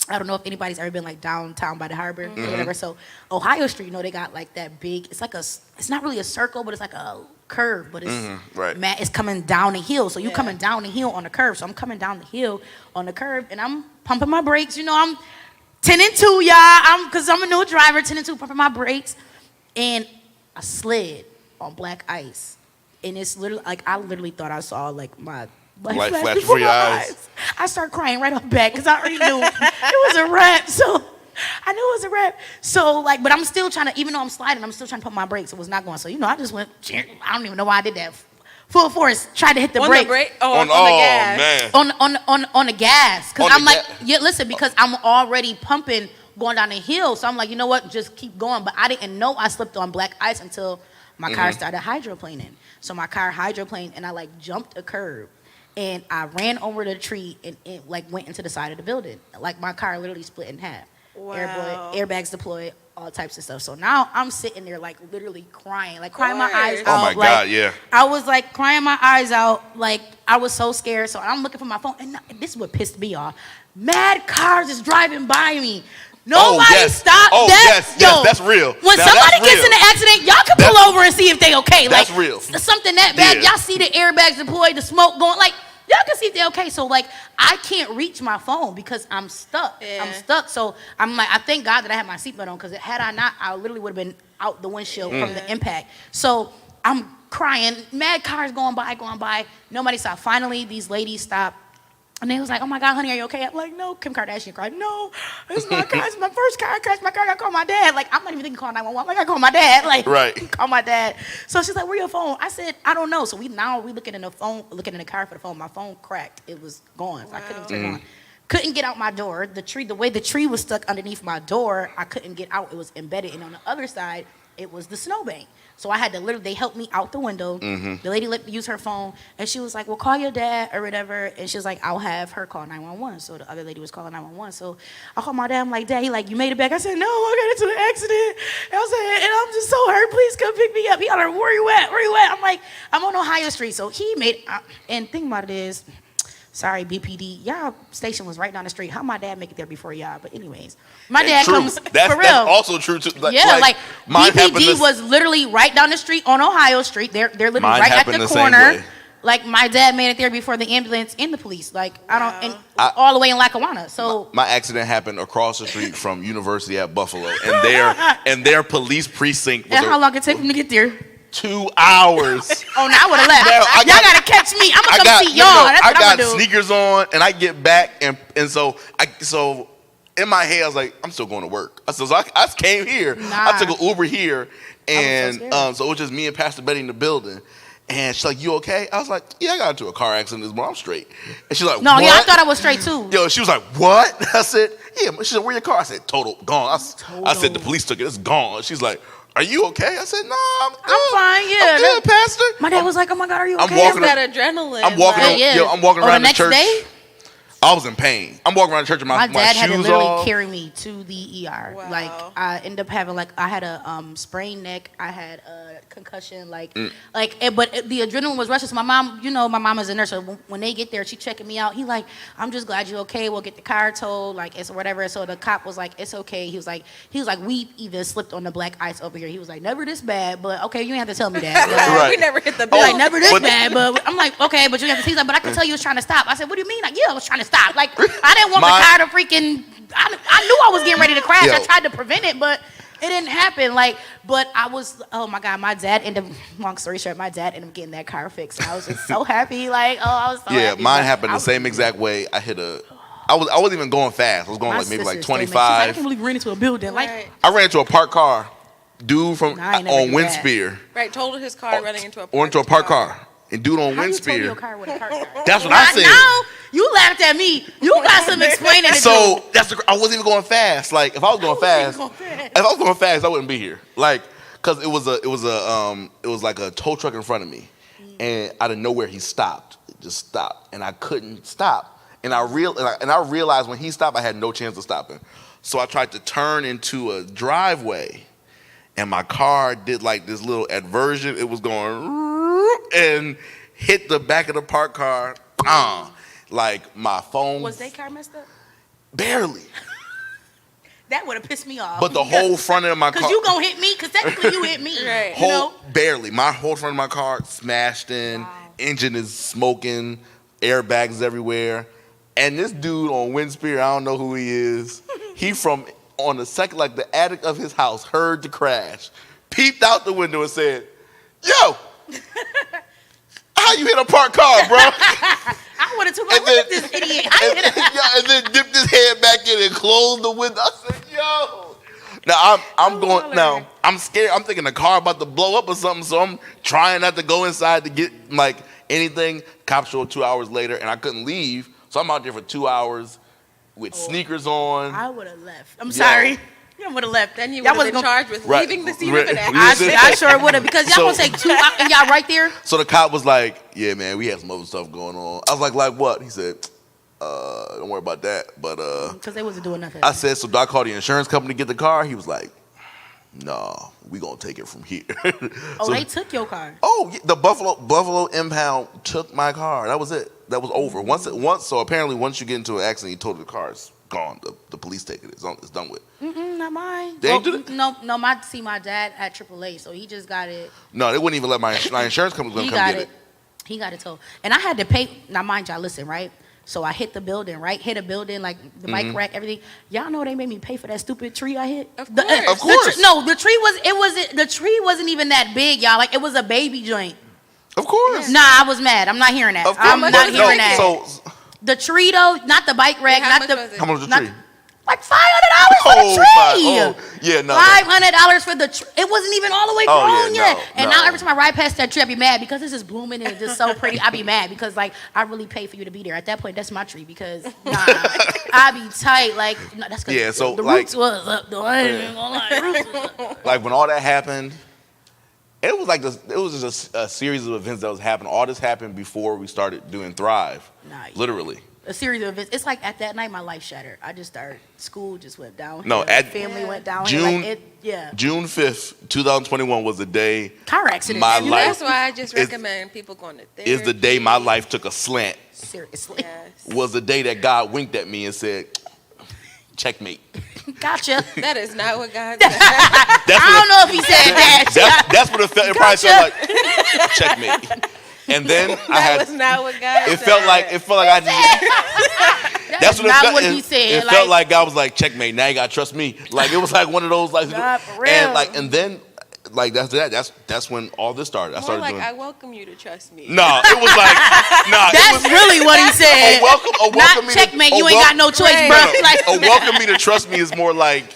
I don't know if anybody's ever been, like, downtown by the harbor or whatever. So Ohio Street, you know, they got, like, that big, it's not really a circle, but it's like a curve, but it's right. it's coming down the hill. So you coming down the hill on the curve. So I'm coming down the hill on the curve, and I'm pumping my brakes. You know, I'm 10 and 2, y'all. Because I'm a new driver, 10 and 2, pumping my brakes. And I slid on black ice. And it's literally, like, I literally thought I saw, like, my light flash before your eyes. I start crying right off back because I already knew it was a wrap. So I knew it was a wrap. So, like, but I'm still trying to, even though I'm sliding, I'm still trying to put my brakes. It was not going. So, you know, I just went, I don't even know why I did that. Full force, tried to hit the brake. On the gas. Man. On the gas. Because On I'm the like, gas. yeah, listen, because I'm already pumping going down the hill. So I'm like, you know what, just keep going. But I didn't know I slipped on black ice until my car started hydroplaning. So my car hydroplaned, and I, like, jumped a curb. And I ran over the tree and it, like, went into the side of the building. Like, my car literally split in half. Wow. Airbags deployed, all types of stuff. So now I'm sitting there, like, literally crying. Like, crying my eyes out. Oh, my like, God, yeah. I was, like, crying my eyes out. Like, I was so scared. So I'm looking for my phone. And this is what pissed me off. Mad cars is driving by me. Nobody stopped that. Yes, that's real. When Now, somebody that's gets real. in an accident, y'all can pull over and see if they okay. That's like, real. Something that bad. Yeah. Y'all see the airbags deployed, the smoke going. Like, y'all can see if they're okay. So, like, I can't reach my phone because I'm stuck. Yeah. I'm stuck. So I'm like, I thank God that I had my seatbelt on, because had I not, I literally would have been out the windshield from the impact. So I'm crying. Mad cars going by. Nobody stopped. Finally, these ladies stopped. And they was like, oh my God, honey, are you okay? I'm like, no. Kim Kardashian cried, no, it's my car. It's my first car. I crashed my car. I gotta call my dad. Like, I'm not even thinking call 911. I'm like, I gotta call my dad. Like, Right. call my dad. So she's like, where your phone? I said, I don't know. So we looking in the phone, looking in the car for the phone. My phone cracked. It was gone. So I couldn't even turn it on. Couldn't get out my door. The way the tree was stuck underneath my door, I couldn't get out. It was embedded. And on the other side, it was the snowbank. So I had to literally, they helped me out the window. The lady let me use her phone, and she was like, well, call your dad or whatever. And she was like, I'll have her call 911. So the other lady was calling 911. So I called my dad. I'm like, Dad, he like, you made it back? I said, no, I got into an accident. And I said, and I'm just so hurt. Please come pick me up. He like, where you at? Where you at? I'm like, I'm on Ohio Street. So he made, and think about it is, sorry, BPD, y'all station was right down the street. How my dad make it there before y'all? But anyways, my dad True. comes, That's, for real. That's also true, too. Like mine happened BPD was literally right down the street on Ohio Street. They're literally Mine right at happened the the same corner. way. Like, my dad made it there before the ambulance and the police. Like, all the way in Lackawanna. So My accident happened across the street from University at Buffalo, and their police precinct was and how long it take them to get there? 2 hours. Oh, now I would have left. Now, Y'all gotta catch me. I'm gonna come see y'all. That's I what I'm got gonna do. sneakers on, and I get back, and so in my head I was like, I'm still going to work. So I came here. Nah. I took an Uber here, and scared. so it was just me and Pastor Betty in the building. And she's like, you okay? I was like, yeah, I got into a car accident this morning. I'm straight. And she's like, No, what? yeah, I thought I was straight too. Yo, she was like, what? I said, yeah. She said, where your car? I said, total, gone. I said, the police took it. It's gone. She's like, are you okay? I said, no, I'm good. I'm fine, yeah. I'm good, Pastor. My dad was like, oh my God, are you I'm okay? walking That adrenaline. I'm walking like, on- yo, I'm walking around the the next church. day? I was in pain. I'm walking around the church with My my dad had to shoes literally off. carry me to the ER. Wow. Like, I ended up having, like, I had a sprained neck. I had a concussion, but the adrenaline was rushing. So my mom, my mom is a nurse, so when they get there, she checking me out. He like, I'm just glad you're okay. We'll get the car towed, like it's whatever. So the cop was like, it's okay. He was like, we even slipped on the black ice over here. He was like, never this bad, but okay, you ain't have to tell me that. Right. We never hit the He's bill. like, never this bad, but I'm like, okay, but you have to. He's like, but I can tell you was trying to stop. I said, what do you mean? Like, yeah, I was trying to stop. Like, I didn't want the car to freaking. I knew I was getting ready to crash. I tried to prevent it, but it didn't happen. Like, but I was, oh my God, my dad ended up, long story short, my dad ended up getting that car fixed. I was just so happy. Like, I was so happy. Yeah, mine happened the same exact way. I wasn't even going fast. I was going like maybe like 25. I can't believe we ran into a building. Like, I ran into a parked car. Dude from on wind spear. Right, totaled his car running into a parked car. And dude on wind spear. Your car with a parked car? That's what I said. Now you laughed at me. You got some explaining to do. So I wasn't even going fast. Like if I was going fast, I wouldn't be here. Like, cause it was like a tow truck in front of me, and out of nowhere he stopped. It just stopped, and I couldn't stop. And I realized when he stopped, I had no chance of stopping. So I tried to turn into a driveway, and my car did like this little aversion. It was going and hit the back of the parked car. Like my phone. Was their car messed up? Barely. That would have pissed me off. But the whole front end of my car. Because you gonna hit me, because technically you hit me. Right. Barely. My whole front of my car smashed in. Wow. Engine is smoking. Airbags everywhere. And this dude on wind spear, I don't know who he is. He from on the second, like the attic of his house, heard the crash, peeped out the window and said, "Yo, how you hit a parked car, bro?" I would have took look at this idiot. And then dipped his head back in and closed the window. I said, "Yo." Now I'm scared. I'm thinking the car about to blow up or something, so I'm trying not to go inside to get like anything. Cops showed 2 hours later, and I couldn't leave, so I'm out there for 2 hours with sneakers on. I would have left. I'm sorry. You would have left. Then you would have been charged with leaving the scene of an accident. I sure would have, because y'all gonna take 2 hours and y'all right there. So the cop was like, "Yeah, man, we had some other stuff going on." I was like what? He said, "Don't worry about that." But because they wasn't doing nothing. I said, "So do I call the insurance company to get the car?" He was like, "No, we gonna take it from here." So they took your car. Oh, yeah, the Buffalo impound took my car. That was it. That was over. So apparently once you get into an accident, you total the car, it's gone. The police take it. It's done with. Not mine. They ain't do that? No. My dad had AAA, so he just got it. No, they wouldn't even let my insurance company come get it. He got it towed, and I had to pay. Now mind y'all, listen, right? So I hit the building, right? Hit a building, like the bike rack, everything. Y'all know they made me pay for that stupid tree I hit. Of course. Of course. The tree wasn't even that big, y'all. Like it was a baby joint. Of course. Nah, I was mad. I'm not hearing that. I'm not hearing that. So the tree though, not the bike rack, how not much was the. it? how much was the tree? Like $500 for the tree. Yeah, no. $500 for the tree. It wasn't even all the way grown yet. And no. now every time I ride past that tree, I be mad because this is blooming and it's just so pretty. I be mad because like I really pay for you to be there. At that point, that's my tree because I be tight. Like no, that's because the roots was up though. I ain't even gonna lie. Roots was up. Like when all that happened, it was like this. It was just a series of events that was happening. All this happened before we started doing Thrive. Nice. Literally. A series of events. It's like at that night, my life shattered. I just started. School just went down. No, family went down. June. Like June 5th, 2021 was the day. Car accident. That's why I just recommend people going to therapy. Is the day my life took a slant. Seriously. Yes. Was the day that God winked at me and said, "Checkmate." Gotcha. That is not what God said. I don't know if he said that. That's what it felt. It probably felt like checkmate. And then that was not what God said. It felt like I just. That's what it felt. He said. It felt like God was like, "Checkmate. Now you gotta trust me." Like it was like one of those like. God, for real. And then like that's when all this started. I started like doing. I welcome you to trust me. No, it was like That's really what he said. A welcome Not me checkmate. To, you ain't got no choice, right. bro. No, Like, a welcome me to trust me is more like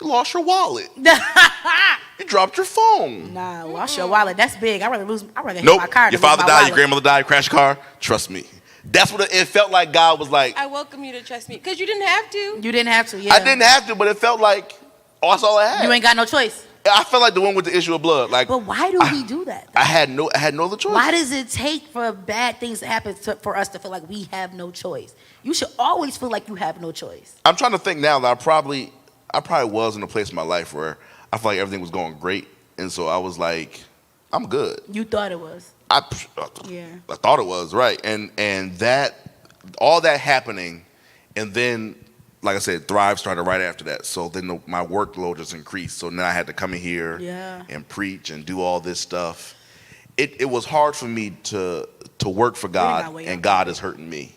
you lost your wallet. You dropped your phone. Nah, lost your wallet. That's big. I'd rather hit Nope. my car. Your father died, your grandmother died, crash car. Trust me. That's what it felt like. God was like, I welcome you to trust me because you didn't have to. You didn't have to. Yeah. I didn't have to, but it felt like that's all I had. You ain't got no choice. I felt like the one with the issue of blood. Like, but why do we do that? I had no other choice. Why does it take for bad things to happen for us to feel like we have no choice? You should always feel like you have no choice. I'm trying to think now that I probably was in a place in my life where I felt like everything was going great, And so I was like, I'm good. You thought it was. I Yeah. thought it was, right. And that, all that happening, and then, like I said, Thrive started right after that. So then my workload just increased. So now I had to come in here Yeah. and preach and do all this stuff. It was hard for me to work for God, and God is hurting me.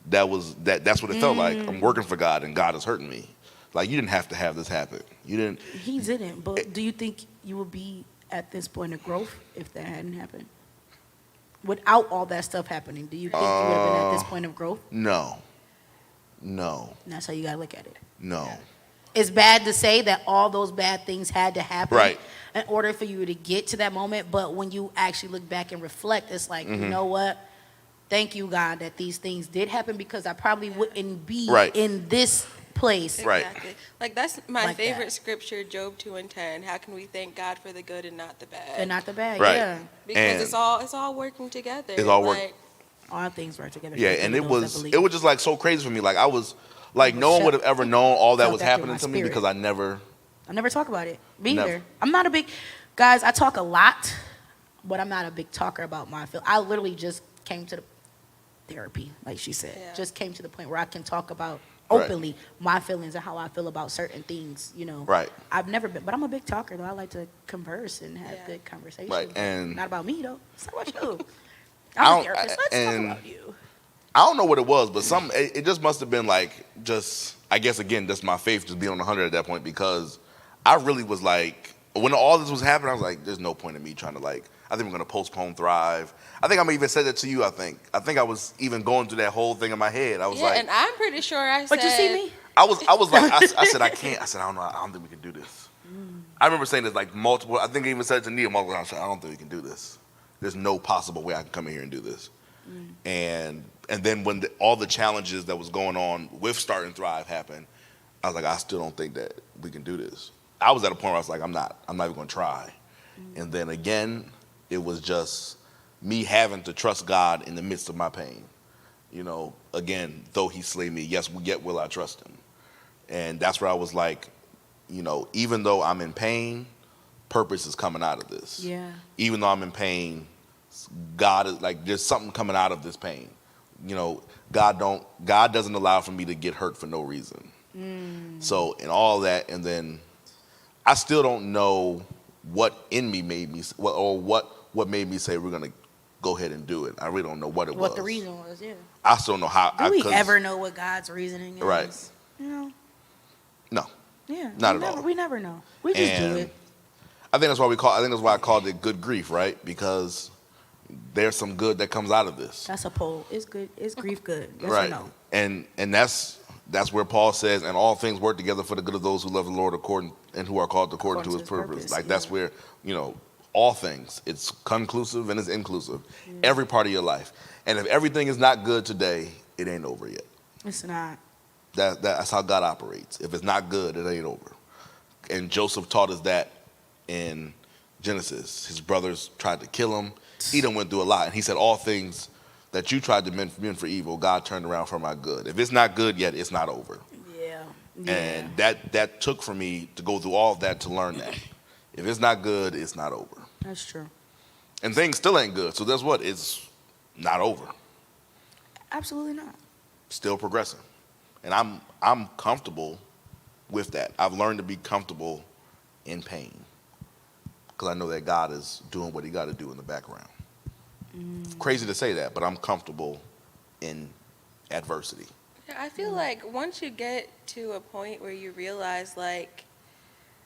That's what it felt like. I'm working for God, and God is hurting me. Like, you didn't have to have this happen. You didn't. He didn't. But do you think you would be at this point of growth if that hadn't happened? Without all that stuff happening, do you think you would have been at this point of growth? No. And that's how you gotta look at it. No. It's bad to say that all those bad things had to happen Right. in order for you to get to that moment. But when you actually look back and reflect, it's like, you know what? Thank you, God, that these things did happen, because I probably wouldn't be Right. in this place. Right. Exactly. Like, that's my Like favorite that. scripture, Job 2:10. How can we thank God for the good and not the bad? And not the bad, Right. yeah. Because And it's all working together. It's all work- Like, All things work together. Yeah, for and those it that was believe. just like so crazy for me. Like, I was like, was no one shocked. would have ever known all that Felt was that through happening my to me, spirit. because I never. I never talk about it. Me Never. either. I'm not a big, guys, I talk a lot, but I'm not a big talker about my feel. I literally just came to the therapy, like she said. Yeah. Just came to the point where I can talk about Right. openly my feelings and how I feel about certain things, you know. Right. I've never been, but I'm a big talker, though. I like to converse and have Yeah. good conversations. Right, and- not about me, though. It's not about you. I I'm a don't- therapist. Let's and- talk about you. I don't know what it was, but it just must have been like, just, I guess, again, just my faith just being on 100 at that point, because I really was like, when all this was happening, I was like, there's no point in me trying to, like, I think we're going to postpone Thrive. I think I even said that to you, I think I was even going through that whole thing in my head. I was yeah, like, and I'm pretty sure I said. But you see me? I was like, I said, I can't. I said, I don't think we can do this. I remember saying this like multiple, I think I even said it to Nia multiple times. I said, I don't think we can do this. There's no possible way I can come in here and do this. And then when all the challenges that was going on with starting Thrive happened, I was like, I still don't think that we can do this. I was at a point where I was like, I'm not even going to try. And then again, it was just me having to trust God in the midst of my pain. You know, again, though he slay me, yet will I trust him. And that's where I was like, you know, even though I'm in pain, purpose is coming out of this. Yeah. Even though I'm in pain, God is like, there's something coming out of this pain. You know, God doesn't allow for me to get hurt for no reason. So in all that, and then I still don't know what in me made me, or what made me say we're gonna go ahead and do it. I really don't know what it was. What the reason was, yeah. I still don't know how. Do we ever know what God's reasoning is? Right. You know? No. Yeah. Not we at all. We never know. We just do And it. I think that's why I called it good grief, right? Because there's some good that comes out of this. That's a poll. It's good. Is grief good? Yes Right. or no? And that's where Paul says, and all things work together for the good of those who love the Lord and who are called according to his purpose. Like, that's where, you know, all things, it's conclusive and it's inclusive. Every part of your life. And if everything is not good today, it ain't over yet. It's not. That's how God operates. If it's not good, it ain't over. And Joseph taught us that in Genesis. His brothers tried to kill him. He done went through a lot. And he said, all things that you tried to mean for evil, God turned around for my good. If it's not good yet, it's not over. Yeah. And that took for me to go through all of that to learn that. If it's not good, it's not over. That's true. And things still ain't good. So that's what? It's not over. Absolutely not. Still progressing. And I'm comfortable with that. I've learned to be comfortable in pain, because I know that God is doing what he got to do in the background. Crazy to say that, but I'm comfortable in adversity. Yeah, I feel like once you get to a point where you realize, like,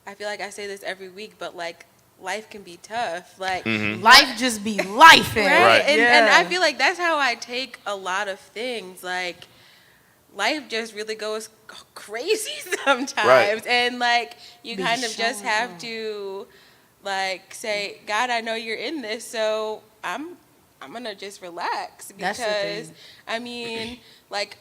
I feel like I say this every week, but like, life can be tough. Like, Life just be life. right? Right. And I feel like that's how I take a lot of things. Like, life just really goes crazy sometimes. Right. And like, you Be kind of just showing have up. to like say, God, I know you're in this, so I'm gonna just relax. That's the Because thing. I mean, like,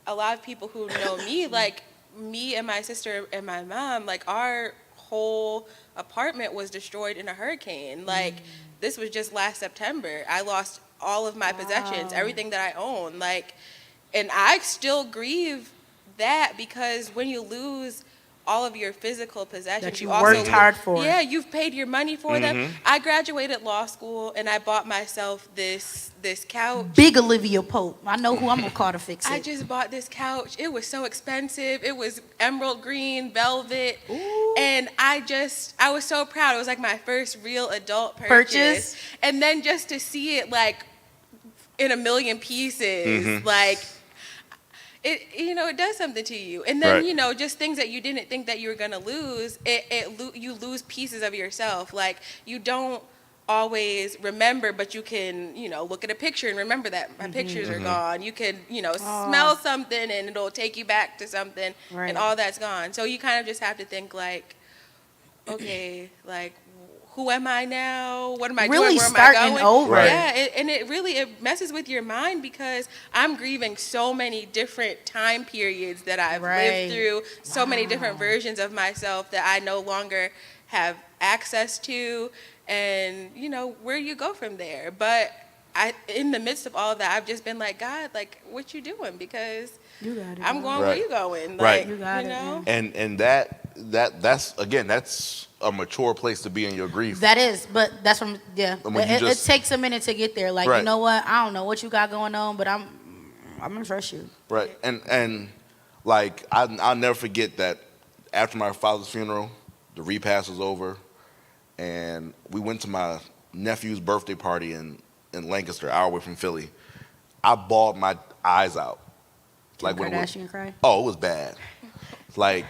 a lot of people who know me, like me and my sister and my mom, like, our whole apartment was destroyed in a hurricane. Like, this was just last September. I lost all of my possessions, Wow. everything that I own. Like, and I still grieve that, because when you lose all of your physical possessions. That you also worked hard for. Yeah, you've paid your money for them. I graduated law school and I bought myself this couch. Big Olivia Pope. I know who I'm gonna call to fix it. I just bought this couch. It was so expensive. It was emerald green velvet. Ooh. And I was so proud. It was like my first real adult purchase. And then just to see it like in a million pieces, like it, it does something to you. And then, just things that you didn't think that you were going to lose, you lose pieces of yourself. Like you don't always remember, but you can, look at a picture and remember that my pictures are gone. You can, smell something and it'll take you back to something and all that's gone. So you kind of just have to think like, okay, like, who am I now? What am I really doing? Where am I starting going? over. Yeah, it messes with your mind because I'm grieving so many different time periods that I've lived through, so many different versions of myself that I no longer have access to, and where you go from there. But in the midst of all of that, I've just been like, God, like, what you doing? Because you got it, I'm going where you going. Right. Like, You got it, man. And that's a mature place to be in your grief. That is, but that's from it takes a minute to get there. Like, you know what? I don't know what you got going on, but I'm gonna trust you. Right. And like I'll never forget that after my father's funeral, the repast was over, and we went to my nephew's birthday party in Lancaster, an hour away from Philly. I bawled my eyes out. Like when Kardashian cry? Oh, it was bad. Like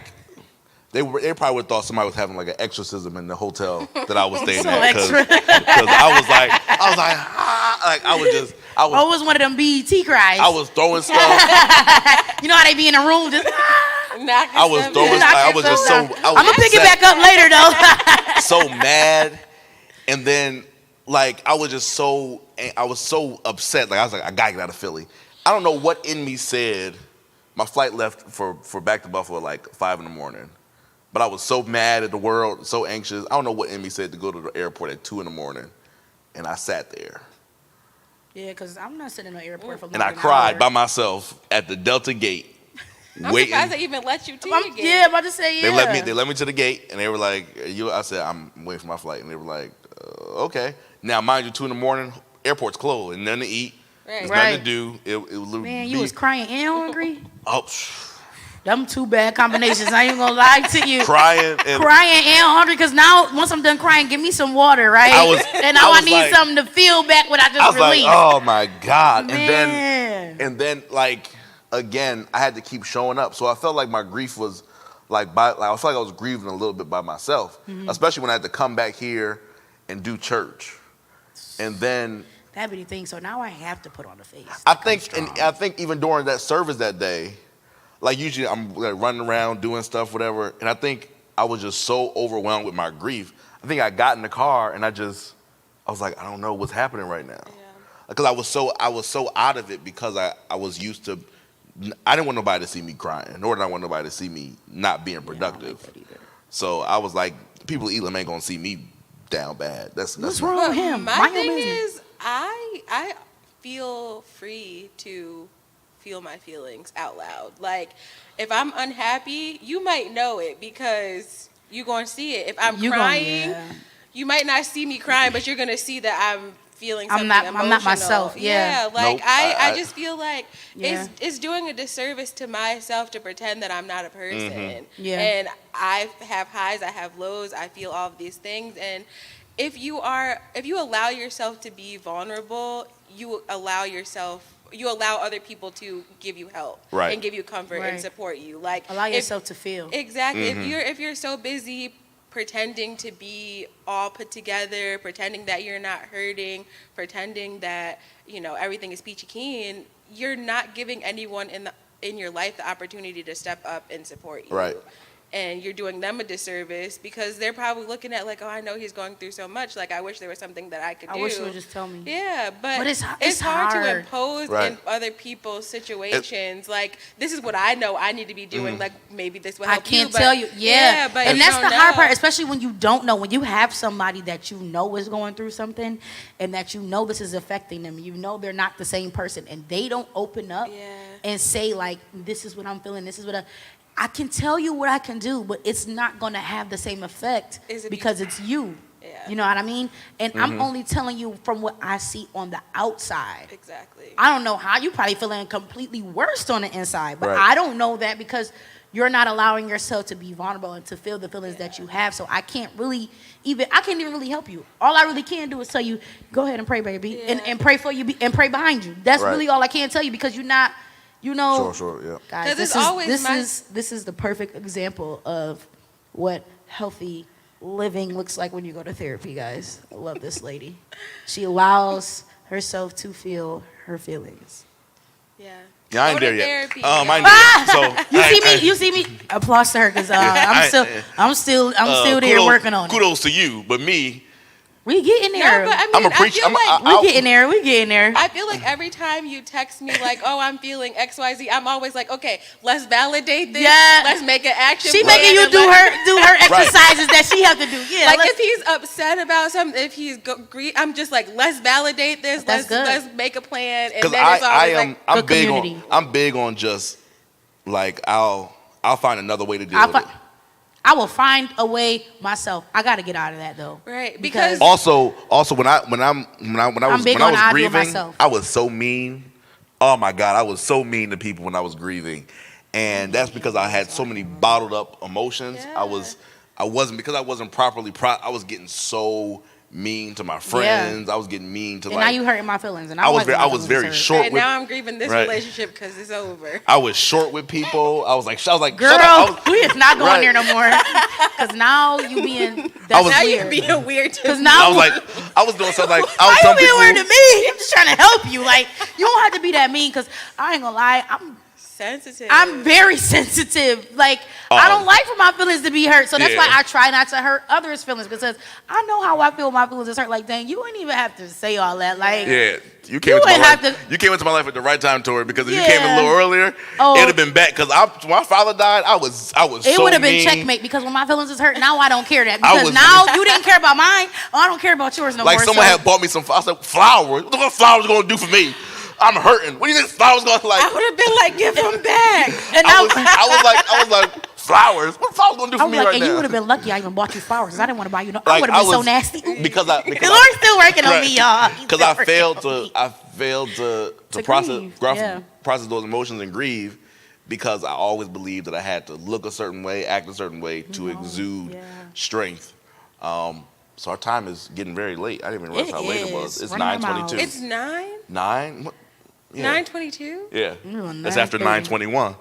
they probably would have thought somebody was having like an exorcism in the hotel that I was staying at. Because I was like, I was one of them BET cries. I was throwing stuff. You know how they be in a room just. I was throwing. I was just so. I'm gonna pick it back up later though. So mad, and then like I was so upset. Like I was like, I gotta get out of Philly. I don't know what in me said. My flight left for back to Buffalo at like 5 a.m. But I was so mad at the world, so anxious. I don't know what in me said to go to the airport at 2 a.m. And I sat there. Yeah, because I'm not sitting in the airport for. And I cried by myself at the Delta gate. I'm waiting. surprised they even let you to the gate. Yeah, I'm about to say They let me to the gate, and they were like, I said, I'm waiting for my flight. And they were like, okay. Now, mind you, 2 a.m, airport's closed, and nothing to eat. Right. There's nothing to do. It Man, you was crying and hungry? Oh, them two bad combinations. I ain't gonna lie to you. Crying and hungry. Because now, once I'm done crying, give me some water, right? I need like, something to feel back what I just released. Like, oh my God! Man. And then like again, I had to keep showing up. So I felt like my grief was I felt like I was grieving a little bit by myself, especially when I had to come back here and do church, and then. That be the thing. So now I have to put on the face. I think even during that service that day, like usually I'm like running around doing stuff, whatever, and I think I was just so overwhelmed with my grief. I think I got in the car and I was like, I don't know what's happening right now, because I was so out of it because I was used to. I didn't want nobody to see me crying, nor did I want nobody to see me not being productive. I don't like that either. So I was like, people at ELIM ain't gonna see me down bad. That's what's wrong with him. My thing is, I feel free to feel my feelings out loud. Like, if I'm unhappy, you might know it because you're going to see it. If I'm crying, you might not see me crying, but you're going to see that I'm feeling something emotional. I'm not myself. Yeah. Like, nope. I just feel like it's doing a disservice to myself to pretend that I'm not a person. Yeah. And I have highs, I have lows, I feel all of these things. And if you allow yourself to be vulnerable, you allow other people to give you help and give you comfort and support you. Like, allow yourself to feel. Exactly. If you're so busy pretending to be all put together, pretending that you're not hurting, pretending that everything is peachy keen, you're not giving anyone in your life the opportunity to step up and support you. Right. And you're doing them a disservice because they're probably looking at like, oh, I know he's going through so much. Like, I wish there was something that I could do. I wish you would just tell me. Yeah, but it's hard to impose in other people's situations. Like, this is what I know I need to be doing. Like, maybe this will help you. I can't tell you. Yeah, but and that's the hard part, especially when you don't know. When you have somebody that you know is going through something and that you know this is affecting them. You know they're not the same person and they don't open up and say, like, this is what I'm feeling. This is what I can tell you what I can do, but it's not going to have the same effect because it's you. Yeah. You know what I mean? And I'm only telling you from what I see on the outside. Exactly. I don't know how you probably feeling completely worse on the inside, but Right. I don't know that because you're not allowing yourself to be vulnerable and to feel the feelings that you have. So I can't even really help you. All I really can do is tell you, go ahead and pray, baby, and pray for you and pray behind you. That's Right. really all I can tell you because you're not, Sure, yeah. guys. 'Cause it's always This is the perfect example of what healthy living looks like when you go to therapy, guys. I love this lady. She allows herself to feel her feelings. Yeah. Yeah, I ain't Go to there yet. therapy, I y'all. ain't there. So You see me. Applause to her because I'm still there working on it. Kudos to you, but me, We getting there. No, but I mean, I'm a preacher. I feel like, We getting there. I feel like every time you text me like, oh, I'm feeling XYZ, I'm always like, okay, let's validate this. Yeah. Let's make an action She plan making you and do let's- her exercises that she have to do. Yeah, Like if he's upset about something, if he's I'm just like, let's validate this. That's good. Let's make a plan. And because then it's always I'm good big community. I'm big on just like I'll find another way to deal with it. I will find a way myself. I got to get out of that though. Right, because Also, when I was big on I do it grieving, myself. I was so mean. Oh my God, I was so mean to people when I was grieving, and that's because I had so many bottled up emotions. Yeah. I wasn't properly. I was getting so mean to my friends. I was getting mean to And now you hurting my feelings. And I was very short right with. now I'm grieving this Right. relationship because it's over. I was short with people. I was like, Girl, shut up. we is not going Right. there no more. Because now you being, I was- that's Now weird. you're being weird to Because me. now I was like, I was doing something like, I why was you telling being people, weird to me? I'm just trying to help you. Like, you don't have to be that mean because I ain't gonna lie, Sensitive. I'm very sensitive. Like, I don't like for my feelings to be hurt. So that's why I try not to hurt others' feelings because I know how I feel when my feelings is hurt. Like, dang, you ain't even have to say all that. Like, yeah, you came into my life. You came into my life at the right time, Tori. Because if you came a little earlier, it'd have been bad. Because when my father died, I was it so would have been mean. checkmate because when my feelings is hurt, now I don't care that because now you didn't care about mine. I don't care about yours no more. Like someone had bought me some. I said, flowers. What flowers gonna do for me? I'm hurting. What do you think flowers gonna like? I would have been like, give them back. And I was like, flowers. What flowers gonna do for me right and now? you would have been lucky I even bought you flowers because I didn't want to buy you no. Like, I would have been so was- nasty. because The Lord's still working on me, y'all. He's Because still I working failed to To process grieve, yeah. process those emotions and grieve because I always believed that I had to look a certain way, act a certain way to exude strength. So our time is getting very late. I didn't even realize how late it was. is. It's Running our 9:22. It's 9? 9? What? Yeah. 9:22? Yeah. Ooh, That's after 9:30. 9:21.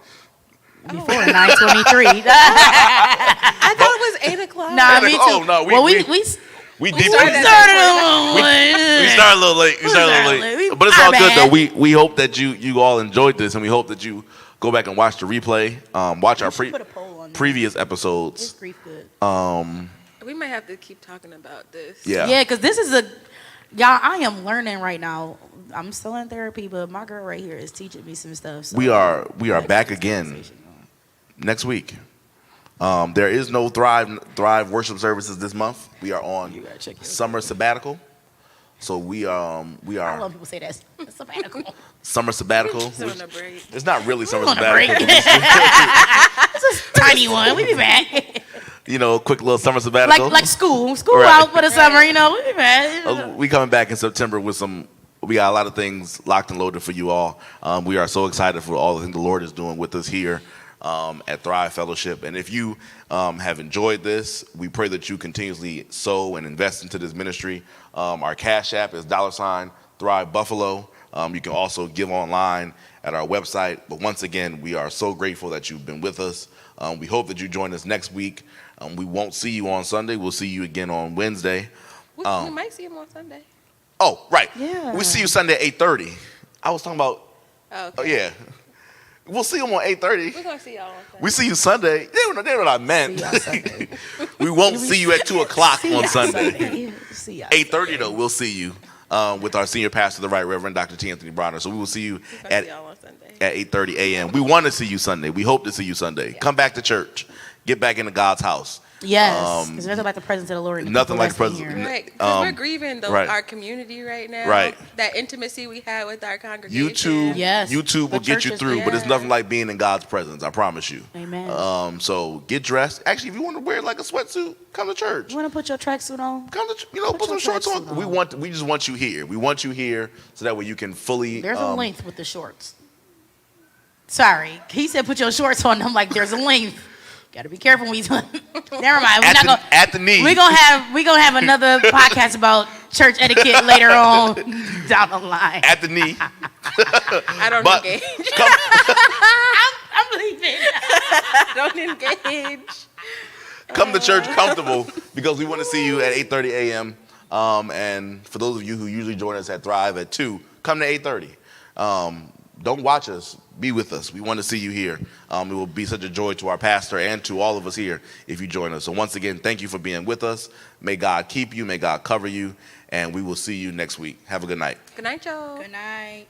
Before 9:23. I thought it was 8 o'clock. Nah, me too. Oh, no, well, we deep. started We started started a little late. We started a little started late. late. But it's Our all good though. bad. We hope that you all enjoyed this, and we hope that you go back and watch the replay. Watch our put a poll on that. previous It's episodes. grief good. We might have to keep talking about this. Yeah. Yeah, because this is y'all, I am learning right now. I'm still in therapy, but my girl right here is teaching me some stuff. So We are let's back keep this again conversation going. next week. There is no Thrive worship services this month. We are on gotta check your summer sabbatical. So we I are love people say that. It's sabbatical. summer sabbatical. Just on a break. It's not really summer on a break. sabbatical. It's a tiny one. We be back. You know, quick little summer sabbatical. like school Right. out for the summer. You know, we be back. We coming back in September with we got a lot of things locked and loaded for you all. We are so excited for all the things the Lord is doing with us here at Thrive Fellowship. And if you have enjoyed this, we pray that you continuously sow and invest into this ministry. Our Cash App is $ThriveBuffalo. You can also give online at our website. But once again, we are so grateful that you've been with us. We hope that you join us next week. We won't see you on Sunday. We'll see you again on Wednesday. We might see him on Sunday. Oh, right. Yeah. We see you Sunday at 8:30. I was talking about, Oh, okay. oh, yeah. We'll see them on 8:30. We're going to see y'all on Sunday. We see you Sunday. They know what I meant. See y'all Sunday. We won't see you at 2 o'clock See on y'all Sunday. See y'all 8:30 though, we'll see you with our senior pastor, the Right Reverend Dr. T. Anthony Bronner. So we will see you We're gonna see y'all on Sunday. at 8:30 a.m. We want to see you Sunday. We hope to see you Sunday. Come back to church. Get back into God's house. Yes. There's nothing like the presence of the Lord. And the Nothing people like the that's in presence. here. Right, because we're Um, grieving right. our community right now. Right. That intimacy we had with our congregation. YouTube, Yes. YouTube will The get you churches, through, but it's yeah. nothing like being in God's presence. I promise you. Amen. So get dressed. Actually, if you want to wear like a sweatsuit, come to church. You want to put your tracksuit on? Come to, put Put some your shorts on. tracksuit on. We just want you here. We want you here so that way you can fully. There's a length with the shorts. Sorry. He said put your shorts on. I'm like, there's a length. Got to be careful when you Never mind. At the knee. We're gonna have another podcast about church etiquette later on down the line. At the knee. I don't But- engage. I'm leaving. I don't engage. Come to church comfortable because we want to see you at 8:30 a.m. And for those of you who usually join us at Thrive at 2, come to 8:30. Don't watch us. Be with us. We want to see you here. It will be such a joy to our pastor and to all of us here if you join us. So once again, thank you for being with us. May God keep you. May God cover you. And we will see you next week. Have a good night. Good night, y'all. Good night.